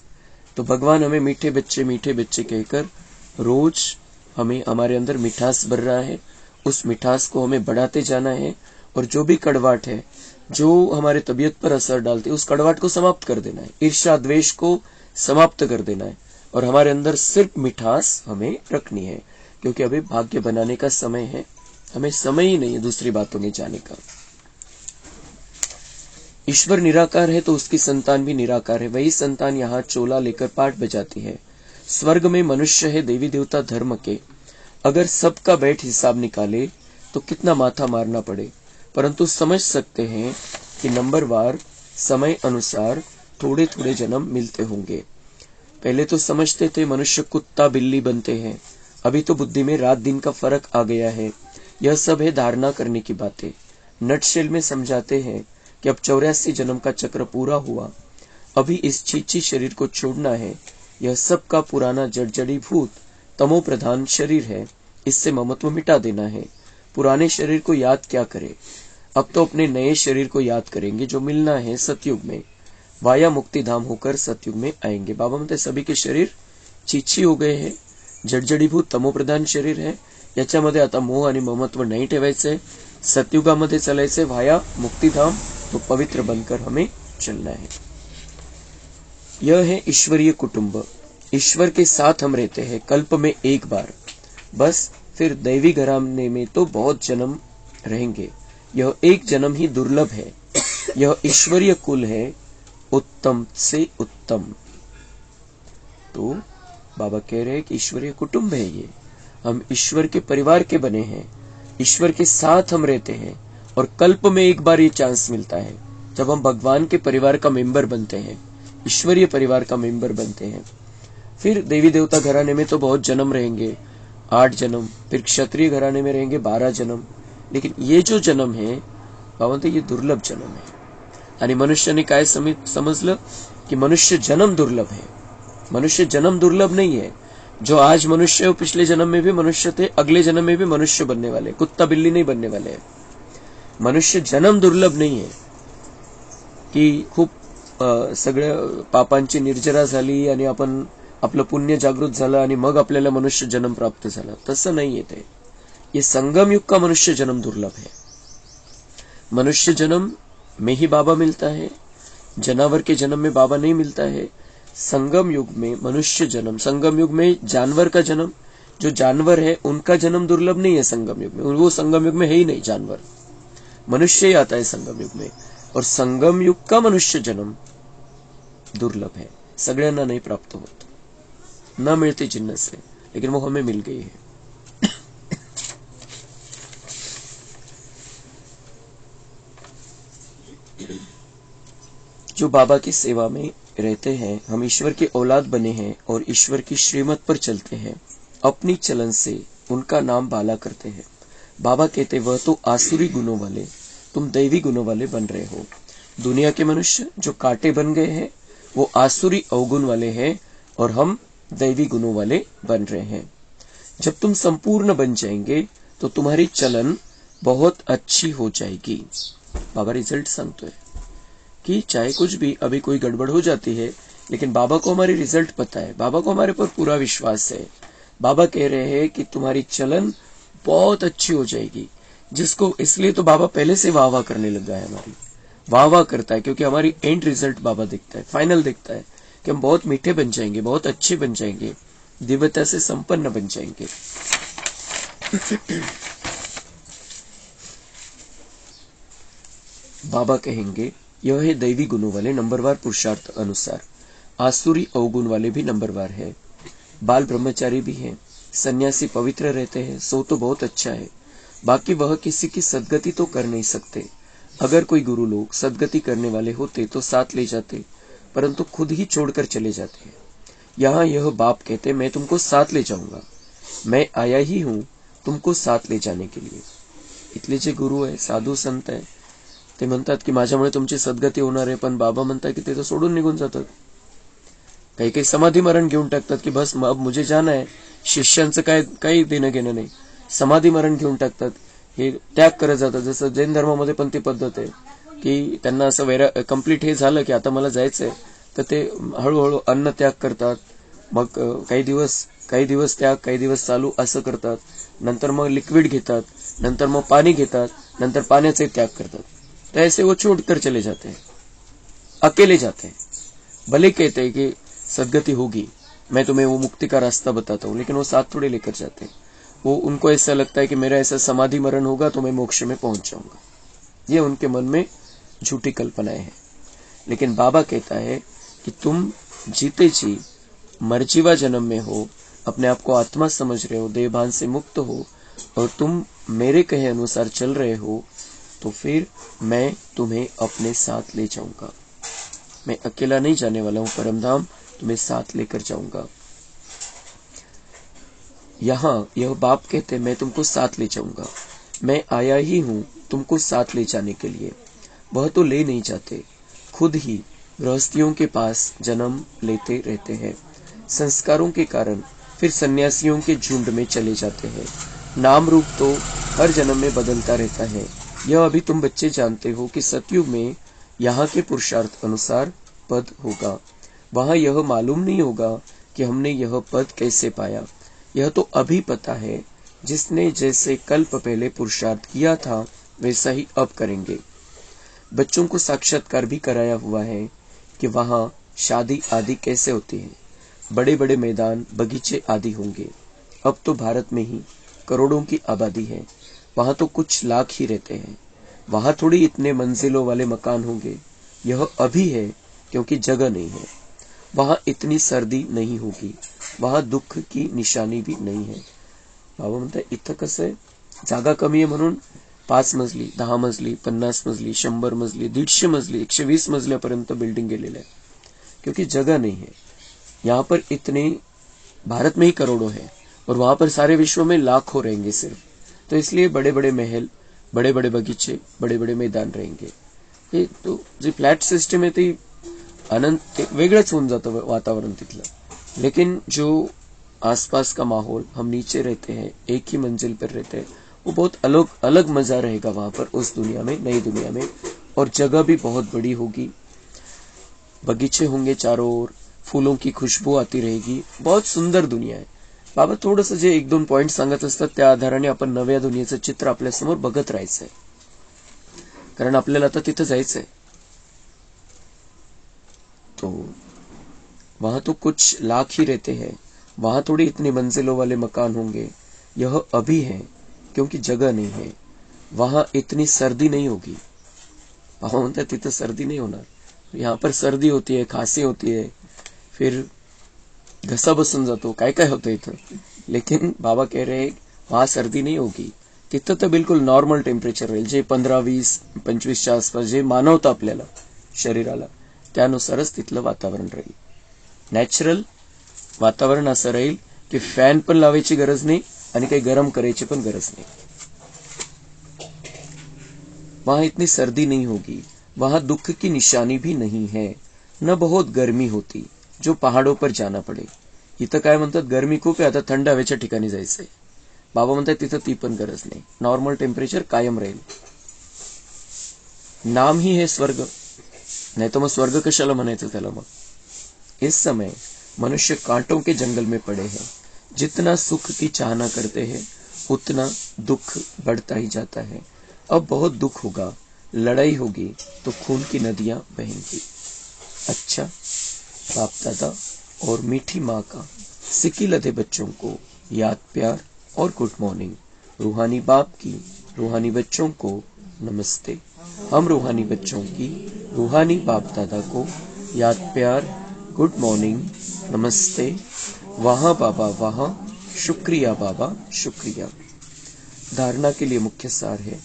तो भगवान हमें मीठे बच्चे कहकर रोज हमें, हमारे अंदर मिठास भर रहा है, उस मिठास को हमें बढ़ाते जाना है. और जो भी कड़वाट है, जो हमारे तबीयत पर असर डालती है, उस कड़वाट को समाप्त कर देना है, ईर्ष्या द्वेष को समाप्त कर देना है. और हमारे अंदर सिर्फ मिठास हमें रखनी है, क्योंकि अभी भाग्य बनाने का समय है. हमें समय ही नहीं है दूसरी बातों में जाने का. ईश्वर निराकार है तो उसकी संतान भी निराकार है. वही संतान यहाँ चोला लेकर पाठ बजाती है. स्वर्ग में मनुष्य है देवी देवता धर्म के. अगर सबका बैठ हिसाब निकाले तो कितना माथा मारना पड़े, परंतु समझ सकते हैं कि नंबरवार समय अनुसार थोड़े थोड़े जन्म मिलते होंगे. पहले तो समझते थे मनुष्य कुत्ता बिल्ली बनते हैं, अभी तो बुद्धि में रात दिन का फर्क आ गया है. यह सब है धारणा करने की बातें. नटशेल में समझाते हैं कि अब 84 जन्म का चक्र पूरा हुआ, अभी इस चीची शरीर को छोड़ना है. यह सब का पुराना जड़जड़ी भूत तमो प्रधान शरीर है, इससे ममत्व मिटा देना है. पुराने शरीर को याद क्या करे, अब तो अपने नए शरीर को याद करेंगे जो मिलना है सतयुग में. वाया मुक्ति धाम होकर सतयुग में आएंगे. बाबा म्हणते सभी के शरीर चीची हो गए हैं, जडजडीभूत तमोप्रधान शरीर है. याच्यामध्ये आता मोह आणि ममत्व नाही ठेवायचे, सतयुगामध्ये चलायचे, वाया मुक्तिधाम, तो पवित्र बनकर हमें चलना है. यह है ईश्वरीय कुटुंब. ईश्वर के साथ हम रहते हैं कल्प में एक बार बस. फिर दैवी घराने में तो बहुत जन्म रहेंगे. यह एक जन्म ही दुर्लभ है. यह ईश्वरीय कुल है, उत्तम से उत्तम. तो बाबा कह रहे हैं कि ईश्वरीय कुटुंब है ये. हम ईश्वर के परिवार के बने हैं, ईश्वर के साथ हम रहते हैं. और कल्प में एक बार ये चांस मिलता है जब हम भगवान के परिवार का मेंबर बनते हैं, ईश्वरीय परिवार का मेंबर बनते हैं. फिर देवी देवता घराने में तो बहुत जन्म रहेंगे, 8 जन्म. फिर क्षत्रिय घराने में रहेंगे 12 जन्म. लेकिन ये जो जन्म है बाबा ये दुर्लभ जन्म है. आणि मनुष्याने काय समजलं की मनुष्य जन्म दुर्लभ है. मनुष्य जन्म दुर्लभ नहीं है. जो आज मनुष्य है पिछले जन्म में भी मनुष्य थे, अगले जन्म में भी मनुष्य बनने वाले, कुत्ता बिल्ली नहीं बनने वाले हैं. मनुष्य जन्म दुर्लभ नहीं है की खूप सगळ्या पापांची निर्जरा झाली आणि आपण आपलं पुण्य जागृत झालं आणि मग आपल्याला मनुष्य जन्म प्राप्त झाला. तसं नाही येते. ये संगम युग का मनुष्य जन्म दुर्लभ है. मनुष्य जन्म में ही बाबा मिलता है, जानवर के जन्म में बाबा नहीं मिलता है. संगम युग में मनुष्य जन्म, संगम युग में जानवर का जन्म, जो जानवर है उनका जन्म दुर्लभ नहीं है संगम युग में. वो संगम युग में है ही नहीं जानवर, मनुष्य ही आता है संगम युग में. और संगम युग का मनुष्य जन्म दुर्लभ है, सगळ्यांना नहीं प्राप्त होता, न मिलती जिन्नत से, लेकिन वो हमें मिल गई है. जो बाबा की सेवा में रहते हैं, हम ईश्वर के औलाद बने हैं और ईश्वर की श्रीमत पर चलते हैं. अपनी चलन से उनका नाम बाला करते हैं. बाबा कहते वह तो आसुरी गुणों वाले, तुम दैवी गुणों वाले बन रहे हो. दुनिया के मनुष्य जो कांटे बन गए हैं वो आसुरी अवगुण वाले हैं और हम दैवी गुणों वाले बन रहे हैं. जब तुम संपूर्ण बन जाएंगे तो तुम्हारी चलन बहुत अच्छी हो जाएगी. बाबा रिजल्ट सांगतोय कि चाहे कुछ भी अभी कोई गड़बड़ हो जाती है, लेकिन बाबा को हमारी रिजल्ट पता है, बाबा को हमारे पर पूरा विश्वास है. बाबा कह रहे हैं कि तुम्हारी चलन बहुत अच्छी हो जाएगी. जिसको इसलिए तो बाबा पहले से वाह वाह करने लगा है, हमारी वाह वाह करता है, क्योंकि हमारी एंड रिजल्ट बाबा देखता है, फाइनल देखता है कि हम बहुत मीठे बन जाएंगे, बहुत अच्छे बन जाएंगे, दिव्यता से संपन्न बन जाएंगे. बाबा कहेंगे यह है दैवी गुणों वाले नंबरवार पुरुषार्थ अनुसार। आसुरी अवगुण वाले भी नंबरवार है। बाल ब्रह्मचारी भी हैं, सन्यासी पवित्र रहते हैं, सो तो बहुत अच्छा है। बाकी वह किसी की सदगति तो कर नहीं सकते। अगर कोई गुरु लोग सदगति करने वाले होते तो साथ ले जाते, परंतु खुद ही छोड़कर चले जाते हैं। यहाँ यह बाप कहते मैं तुमको साथ ले जाऊंगा, मैं आया ही हूं तुमको साथ ले जाने के लिए। इथले जे गुरु आहे, साधू संत आहे, ते म्हणतात की माझ्यामुळे तुमची सद्गती होणार आहे, पण बाबा म्हणतात की ते तर सोडून निघून जातात. काही काही समाधी मरण घेऊन टाकतात की बस अब मुझे जाना है. शिष्यांचं काही देणं घेणं नाही, समाधी मरण घेऊन टाकतात, हे त्याग करत जातात. जसं जैन धर्मामध्ये पण ती पद्धत आहे की त्यांना असं कंप्लीट हे झालं की आता मला जायचंय, तर ते हळूहळू अन्न त्याग करतात. मग काही दिवस त्याग, काही दिवस चालू असं करतात. नंतर मग लिक्विड घेतात, नंतर मग पाणी घेतात, नंतर पाण्याचे त्याग करतात. तो ऐसे वो छोड़कर चले जाते हैं, अकेले जाते हैं. भले कहते हैं कि सदगति होगी, मैं तुम्हें वो मुक्ति का रास्ता बताता हूँ, लेकिन वो साथ थोड़े लेकर जाते हैं. वो उनको ऐसा लगता है कि मेरा ऐसा समाधि मरण होगा तो मैं मोक्ष में पहुंच जाऊंगा. ये उनके मन में झूठी कल्पनाएं हैं. लेकिन बाबा कहता है कि तुम जीते जी मरजीवा जन्म में हो, अपने आप को आत्मा समझ रहे हो, देहभान से मुक्त हो, और तुम मेरे कहे अनुसार चल रहे हो, तो फिर मैं तुम्हें अपने साथ ले जाऊंगा. मैं अकेला नहीं जाने वाला हूं परमधाम, तुम्हें साथ लेकर जाऊंगा. यहाँ यह बाप कहते मैं तुमको साथ ले जाऊंगा, मैं आया ही हूं तुमको साथ ले जाने के लिए. वह तो ले नहीं जाते, खुद ही गृहस्थियों के पास जन्म लेते रहते हैं. संस्कारों के कारण फिर सन्यासियों के झुंड में चले जाते हैं. नाम रूप तो हर जन्म में बदलता रहता है. यह अभी तुम बच्चे जानते हो कि सतयुग में यहाँ के पुरुषार्थ अनुसार पद होगा. वहां यह मालूम नहीं होगा कि हमने यह पद कैसे पाया. यह तो अभी पता है. जिसने जैसे कल्प पहले पुरुषार्थ किया था वैसा ही अब करेंगे. बच्चों को साक्षात्कार भी कराया हुआ है कि वहां शादी आदि कैसे होती है. बड़े बड़े मैदान, बगीचे आदि होंगे. अब तो भारत में ही करोड़ों की आबादी है, वहां तो कुछ लाख ही रहते हैं. वहां थोड़ी इतने मंजिलों वाले मकान होंगे. यह अभी है क्योंकि जगह नहीं है. वहां इतनी सर्दी नहीं होगी, वहां दुःख की निशानी भी नहीं है. बाबा म्हणतात इथं कसं आहे, जागा कमी आहे म्हणून 5 मजली, 10 मजली, 50 मजली, 100 मजली, 150 मजली, 120 मजल्यापर्यंत बिल्डिंग गेलेल्या आहे, क्योंकि जगह नहीं है. यहाँ पर इतने भारत में ही करोड़ों है, और वहां पर सारे विश्व में लाखों रहेंगे सिर्फ. तो इसलिए बड़े बड़े महल, बड़े बड़े बगीचे, बड़े बड़े मैदान रहेंगे. हे तो जे फ्लॅट सिस्टम आहे ते अनंत वेगळंच होऊन जातं वातावरण तिथलं. लेकिन जो आसपास का माहौल, हम नीचे रहते हैं, एक ही मंजिल पर रहते हैं, वो बहुत अलग अलग मजा रहेगा वहां पर, उस दुनिया में, नई दुनिया में. और जगह भी बहुत बड़ी होगी, बगीचे होंगे चारों ओर, फूलों की खुशबू आती रहेगी. बहुत सुंदर दुनिया आहे. बाबा थोडंसं जे 1-2 पॉइंट सांगत असतात त्या आधाराने आपण नव्या दुनियेचं चित्र आपल्या समोर बघत राहायचंय, कारण आपल्याला आता तिथं जायचंय. तो वहां तो कुछ लाख ही रहते हैं, वहां थोड़ी इतनी मंजिलों वाले मकान होंगे. यह अभी है क्योंकि जगह नहीं है. वहां इतनी सर्दी नहीं होगी. बाबा म्हणतात तिथं सर्दी नहीं होणार. यहाँ पर सर्दी होती है, खांसी होती है, फिर घसा बसून जातो, काय काय होतं इथं. लेकिन बाबा कह रहे हैं वहां सर्दी नहीं होगी. तिथं तर बिलकुल नॉर्मल टेम्परेचर राहील, जे 15, 20, 25च्या आसपास जे मानवतं आपल्याला शरीराला, त्यानुसारच तिथलं वातावरण राहील. नॅचरल वातावरण असं राहील की फॅन पण लावायची गरज नाही आणि काही गरम करायची पण गरज नाही. वहां इतनी सर्दी नहीं होगी, वहां दुख की निशानी भी नहीं है. न बहुत गर्मी होती जो पहाड़ों पर जाना पड़े. इथं काय म्हणतात गर्मी खूप आहे, आता थंड हवेच्या ठिकाणी जायचंय. बाबा म्हणतात तिथं ती पण गरज नाही, नॉर्मल टेम्परेचर कायम राहील. नाम ही है स्वर्ग, नहीं तो मग स्वर्ग कशाला म्हणायचं त्याला. मग इस समय मनुष्य कांटों के जंगल में पड़े हैं. जितना सुख की चाहना करते हैं उतना दुख बढ़ता ही जाता है. अब बहुत दुख होगा, लड़ाई होगी तो खून की नदियां बहेंगी. अच्छा बाप दादा और मीठी माँ का सिक्की लदे बच्चों को याद, प्यार और गुड मॉर्निंग. रूहानी बाप की रूहानी बच्चों को नमस्ते. हम रूहानी बच्चों की रूहानी बाप दादा को याद प्यार, गुड मॉर्निंग, नमस्ते, वहाँ बाबा वहाँ, शुक्रिया बाबा शुक्रिया। धारणा के लिए मुख्य सार है,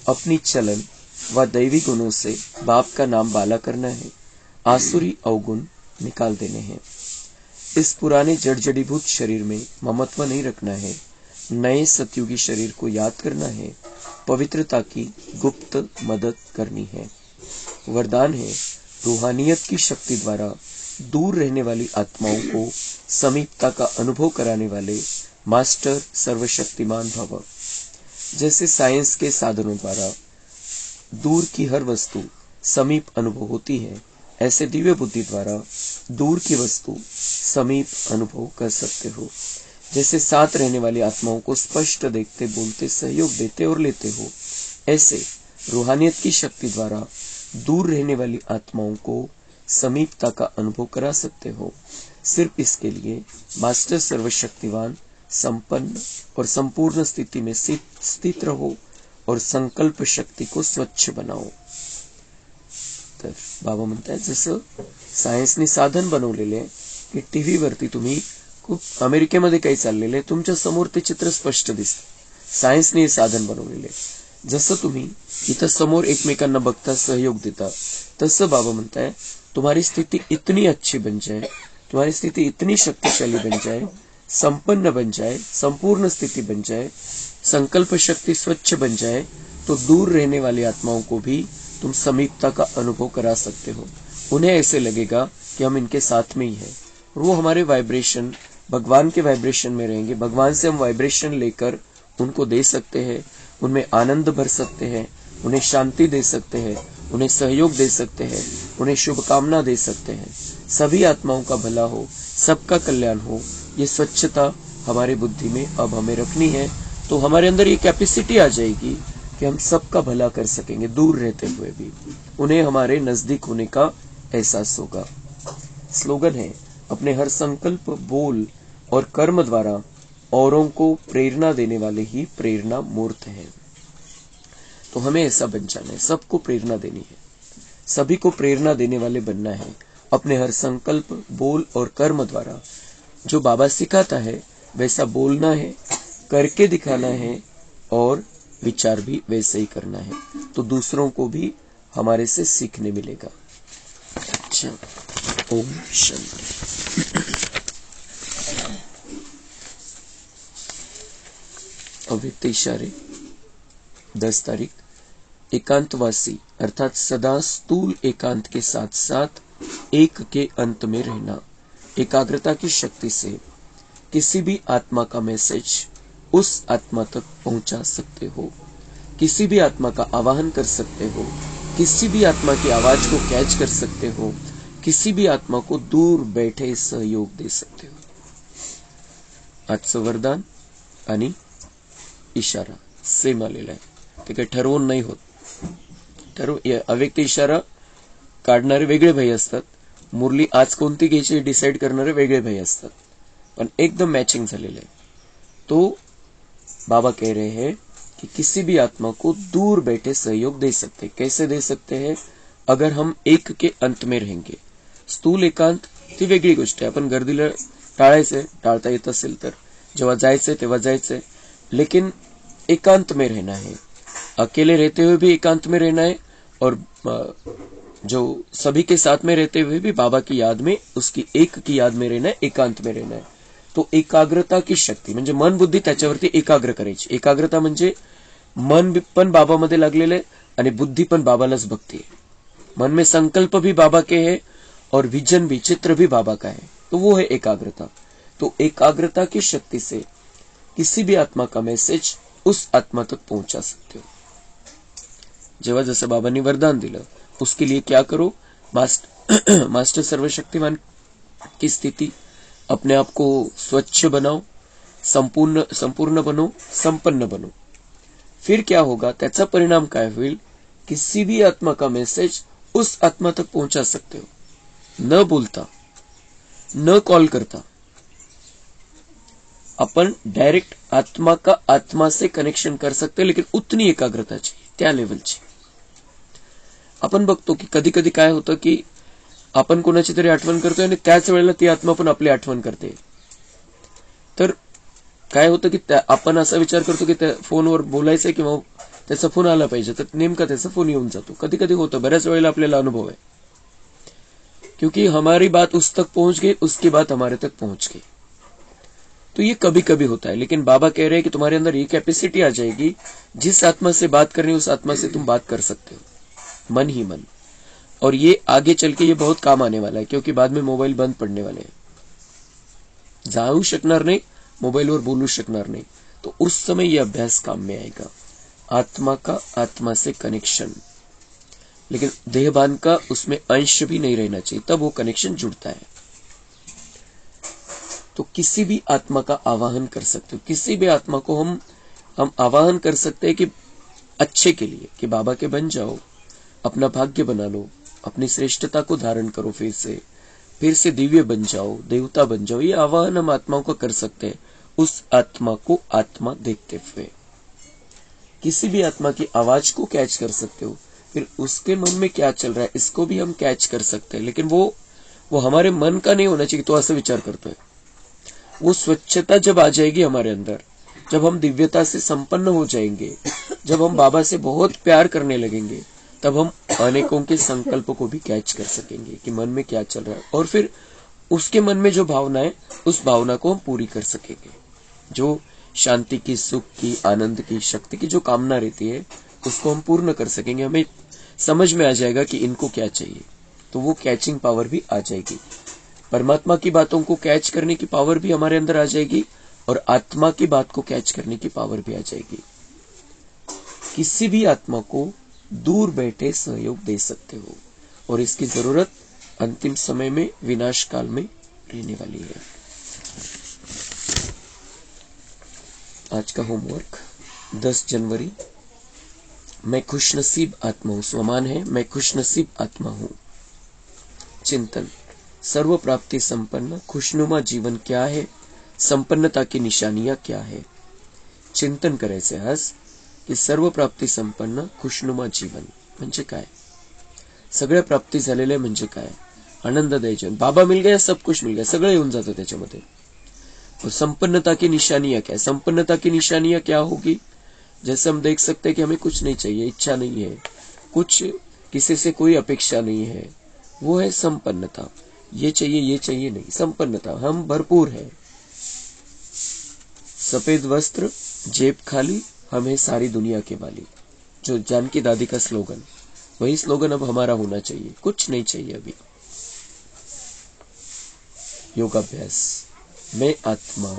अपनी चलन व दैवी गुणों से बाप का नाम बाला करना है, आसुरी अवगुण निकाल देने हैं। इस पुराने जड़ जड़ीभूत शरीर में ममत्व नहीं रखना है, नए सतयुगी शरीर को याद करना है, पवित्रता की गुप्त मदद करनी है। वरदान है, रूहानियत की शक्ति द्वारा दूर रहने वाली आत्माओं को समीपता का अनुभव कराने वाले मास्टर सर्वशक्तिमान भव। जैसे साइंस के साधनों द्वारा दूर की हर वस्तु समीप अनुभव होती है, ऐसे दिव्य बुद्धि द्वारा दूर की वस्तु समीप अनुभव कर सकते हो। जैसे साथ रहने वाली आत्माओं को स्पष्ट देखते, बोलते, सहयोग देते और लेते हो, ऐसे रूहानियत की शक्ति द्वारा दूर रहने वाली आत्माओं को समीपता का अनुभव करा सकते हो। सिर्फ इसके लिए मास्टर सर्वशक्तिवान, संपन्न और संपूर्ण स्थिति में स्थित रहो और संकल्प शक्ती को स्वच्छ बनाओ। तर बाबा म्हणतात, जसं सायन्सने साधन बनवलेले की टीव्ही वरती तुम्ही खूप अमेरिकेमध्ये काही चाललेले तुमच्या समोर ते चित्र स्पष्ट दिसतं, सायन्सने हे साधन बनवलेले। जसं तुम्ही इथं समोर एकमेकांना बघता, सहयोग देता, तसं बाबा म्हणताय तुम्हारी स्थिति इतनी अच्छी बन जाए, तुम्हारी स्थिति इतनी शक्तिशाली बन जाए, संपन्न बन जाए, संपूर्ण स्थिति बन जाए, संकल्प शक्ति स्वच्छ बन जाए, तो दूर रहने वाली आत्माओं को भी तुम समीपता का अनुभव करा सकते हो। उन्हें ऐसे लगेगा कि हम इनके साथ में ही हैं और वो हमारे वाइब्रेशन, भगवान के वाइब्रेशन में रहेंगे। भगवान से हम वाइब्रेशन लेकर उनको दे सकते हैं, उनमें आनंद भर सकते हैं, उन्हें शांति दे सकते हैं, उन्हें सहयोग दे सकते हैं, उन्हें शुभकामना दे सकते हैं। सभी आत्माओं का भला हो, सबका कल्याण हो, ये स्वच्छता हमारे बुद्धि में अब हमें रखनी है। तो हमारे अंदर ये कैपेसिटी आ जाएगी कि हम सबका भला कर सकेंगे, दूर रहते हुए भी उन्हें हमारे नजदीक होने का एहसास होगा। स्लोगन है, अपने हर संकल्प, बोल और कर्म द्वारा औरों को प्रेरणा देने वाले ही प्रेरणा मूर्त हैं। तो हमें ऐसा बन जाना है, सबको प्रेरणा देनी है, सभी को प्रेरणा देने वाले बनना है। अपने हर संकल्प, बोल और कर्म द्वारा जो बाबा सिखाता है वैसा बोलना है, करके दिखाना है और विचार भी वैसे ही करना है, तो दूसरों को भी हमारे से सीखने मिलेगा। अच्छा, ओम शांति। अव्यक्त इशारे 10 तारीख, एकांतवासी अर्थात सदा स्थूल एकांत के साथ साथ एक के अंत में रहना। एकाग्रता की शक्ति से किसी भी आत्मा का मैसेज उस आत्मा तक पहुंचा सकते हो, किसी भी आत्मा का आवाहन कर सकते हो, किसी भी आत्मा की आवाज को कैच कर सकते हो, किसी भी आत्मा को दूर बैठे सहयोग दे सकते हो। आजचं वरदान आणि इशारा सेम आलेला आहे, ते काही ठरवून नाही होत। अव्यक्त इशारा काढणारे वेगळे भाई असतात, मुरली आज कोणती घ्यायची डिसाइड करणारे वेगळे भाई असतात, पण एकदम मैचिंग झालेलं आहे। तो बाबा कह रहे हैं कि किसी भी आत्मा को दूर बैठे सहयोग दे सकते हैं। कैसे दे सकते हैं? अगर हम एक के अंत में रहेंगे। स्थूल एकांत ती वेगळी गोष्ट आहे, आपण गर्दीला टाळायचंय, टाळता येत असेल तर जेव्हा जायचंय तेव्हा जायचंय, लेकिन एकांत में रहना है, अकेले रहते हुए भी एकांत में रहना है और जो सभी के साथ में रहते हुए भी बाबा की याद में, उसकी एक की याद में रहना है, एकांत में रहना है। तो एकाग्रता की शक्ती म्हणजे मन बुद्धी त्याच्यावरती एकाग्र करायची। एकाग्रता म्हणजे मन पण बाबामध्ये लागलेलं आहे आणि बुद्धी पण बाबालाच बघती है। मन में संकल्प भी बाबा के है और विजन भी, चित्र भी बाबा का है, तो वो है एकाग्रता। तो एकाग्रता की शक्ति से किसी भी आत्मा का मैसेज उस आत्मा तक पहुंचा सकते हो। जेव्हा जसं बाबांनी वरदान दिलं, उसके लिए क्या करो? मास्टर सर्वशक्तिमान की स्थिति, अपने आप को स्वच्छ बनाओ, संपूर्ण बनो, संपन्न बनो। फिर क्या होगा? त्याचा परिणाम काय होईल? किसी भी आत्मा का मैसेज उस आत्मा तक पहुंचा सकते हो, न बोलता, न कॉल करता। अपन डायरेक्ट आत्मा का आत्मा से कनेक्शन कर सकते, लेकिन उतनी एकाग्रता चाहिए, त्या लेवलची। आपण बघतो की कधी कधी काय होतं की आपण कोणाची तरी आठवण करतोय आणि त्याच वेळेला ती आत्मा पण आपली आठवण करते. तर काय होतं की आपण असा विचार करतो की त्या फोनवर बोलायचंय किंवा त्याचा फोन आला पाहिजे, तर नेमका त्याचा फोन येऊन जातो. कधी कधी होतं, बऱ्याच वेळेला आपल्याला अनुभव है, क्योंकि हमारी बात उस तक पहुंच गई, उसकी बात हमारे तक पहुंच गई. तो ये कभी कभी होता है, लेकिन बाबा कह रहे हैं कि तुम्हारे अंदर ये कैपेसिटी आ जाएगी, जिस आत्मा से बात करनी उस आत्मा से तुम बात कर सकते हो, मन ही मन. और ये आगे चल के ये बहुत काम आने वाला है, क्योंकि बाद में मोबाईल बंद पडने वाले हैं. जाऊ शकणार नाही, मोबाईलवर बोलू शकणार नाही, तो उस समय ये अभ्यास काम में आएगा. आत्मा का आत्मा से कनेक्शन, लेकिन देहभान का उसमें अंश भी नहीं रहना चाहिए, तब वो कनेक्शन जुड़ता है. तो किसी भी आत्मा का आवाहन कर सकते हो, किसी भी आत्मा को हम आवाहन कर सकते हैं कि अच्छे के लिए, कि बाबा के बन जाओ, अपना भाग्य बना लो, अपनी श्रेष्ठता को धारण करो, फिर से दिव्य बन जाओ, देवता बन जाओ. ये आवाहन हम आत्माओं का कर सकते हैं, उस आत्मा को आत्मा देखते हुए. किसी भी आत्मा की आवाज को कैच कर सकते हो, फिर उसके मन में क्या चल रहा है इसको भी हम कैच कर सकते हैं, लेकिन वो हमारे मन का नहीं होना चाहिए. तो ऐसा विचार करते हैं, वो स्वच्छता जब आ जाएगी हमारे अंदर, जब हम दिव्यता से संपन्न हो जाएंगे, जब हम बाबा से बहुत प्यार करने लगेंगे, तब हम अनेकों के संकल्प को भी कैच कर सकेंगे कि मन में क्या चल रहा है, और फिर उसके मन में जो भावना है उस भावना को हम पूरी कर सकेंगे. जो शांति की, सुख की, आनंद की, शक्ति की जो कामना रहती है उसको हम पूर्ण कर सकेंगे. हमें समझ में आ जाएगा कि इनको क्या चाहिए, तो वो कैचिंग पावर भी आ जाएगी. परमात्मा की बातों को कैच करने की पावर भी हमारे अंदर आ जाएगी, और आत्मा की बात को कैच करने की पावर भी आ जाएगी. किसी भी आत्मा को दूर बैठे सहयोग दे सकते हो, और इसकी जरूरत अंतिम समय में, विनाश काल में रहने वाली है. आज का होमवर्क 10 जनवरी, मैं खुशनसीब आत्मा हूं. स्वमान है, मैं खुशनसीब आत्मा हूं. चिंतन, सर्व प्राप्ति संपन्न खुशनुमा जीवन क्या है, संपन्नता की निशानियां क्या है. चिंतन करायचे आज की सर्व प्राप्ती संपन्न खुशनुमा जीवन म्हणजे काय, सगळ्या प्राप्ती झालेल्या म्हणजे काय, आनंददायी जीवन, बाबा मिल गया, सब कुछ मिल गया, सगळं येऊन जातं त्याच्यामध्ये. और संपन्नता की निशानियां क्या है, संपन्नता की निशानियां क्या होगी, जैसे हम देख सकते हैं कि हमें कुछ नहीं चाहिए, इच्छा नहीं है, कुछ किसी से कोई अपेक्षा नहीं है, वो है संपन्नता. ये चाहिए नहीं, संपन्नता, हम भरपूर है. सफेद वस्त्र, जेब खाली, हमें सारी दुनिया के मालिक, जो जानकी दादी का स्लोगन, वही स्लोगन अब हमारा होना चाहिए. कुछ नहीं चाहिए अभी. योगाभ्यास, मैं आत्मा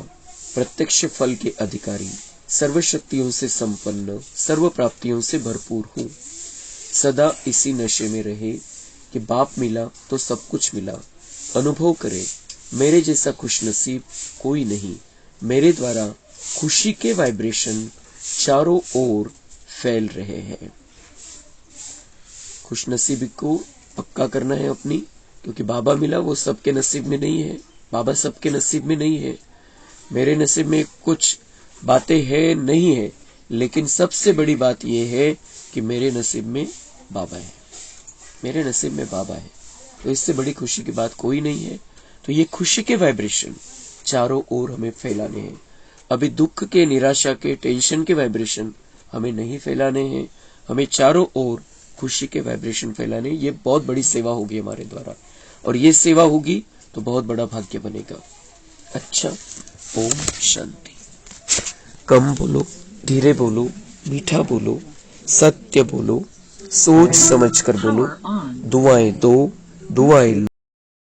प्रत्यक्ष फल के अधिकारी, सर्व शक्तियों से संपन्न, सर्व प्राप्तियों से भरपूर हूं. सदा इसी नशे में रहे कि बाप मिला तो सब कुछ मिला. अनुभव करे मेरे जैसा खुशनसीब कोई नहीं. मेरे द्वारा खुशी के वाइब्रेशन चारों ओर फैल रहे हैं. खुशनसीबी को पक्का करना है अपनी, क्योंकि बाबा मिला वो सबके नसीब में नहीं है. बाबा सबके नसीब में नहीं है. मेरे नसीब में कुछ बातें हैं नहीं है, लेकिन सबसे बड़ी बात यह है कि मेरे नसीब में बाबा है. मेरे नसीब में बाबा है, तो इससे बड़ी खुशी की बात कोई नहीं है. तो ये खुशी के वाइब्रेशन चारों ओर हमें फैलाने हैं. अभी दुख के, निराशा के, टेंशन के वाइब्रेशन हमें नहीं फैलाने हैं. हमें चारों ओर खुशी के वाइब्रेशन फैलाने. ये बहुत बड़ी सेवा होगी हमारे द्वारा, और ये सेवा होगी तो बहुत बड़ा भाग्य बनेगा. अच्छा, ओम शांति. कम बोलो, धीरे बोलो, मीठा बोलो, सत्य बोलो, सोच समझ कर बोलो. दुआएं दो, दुआएं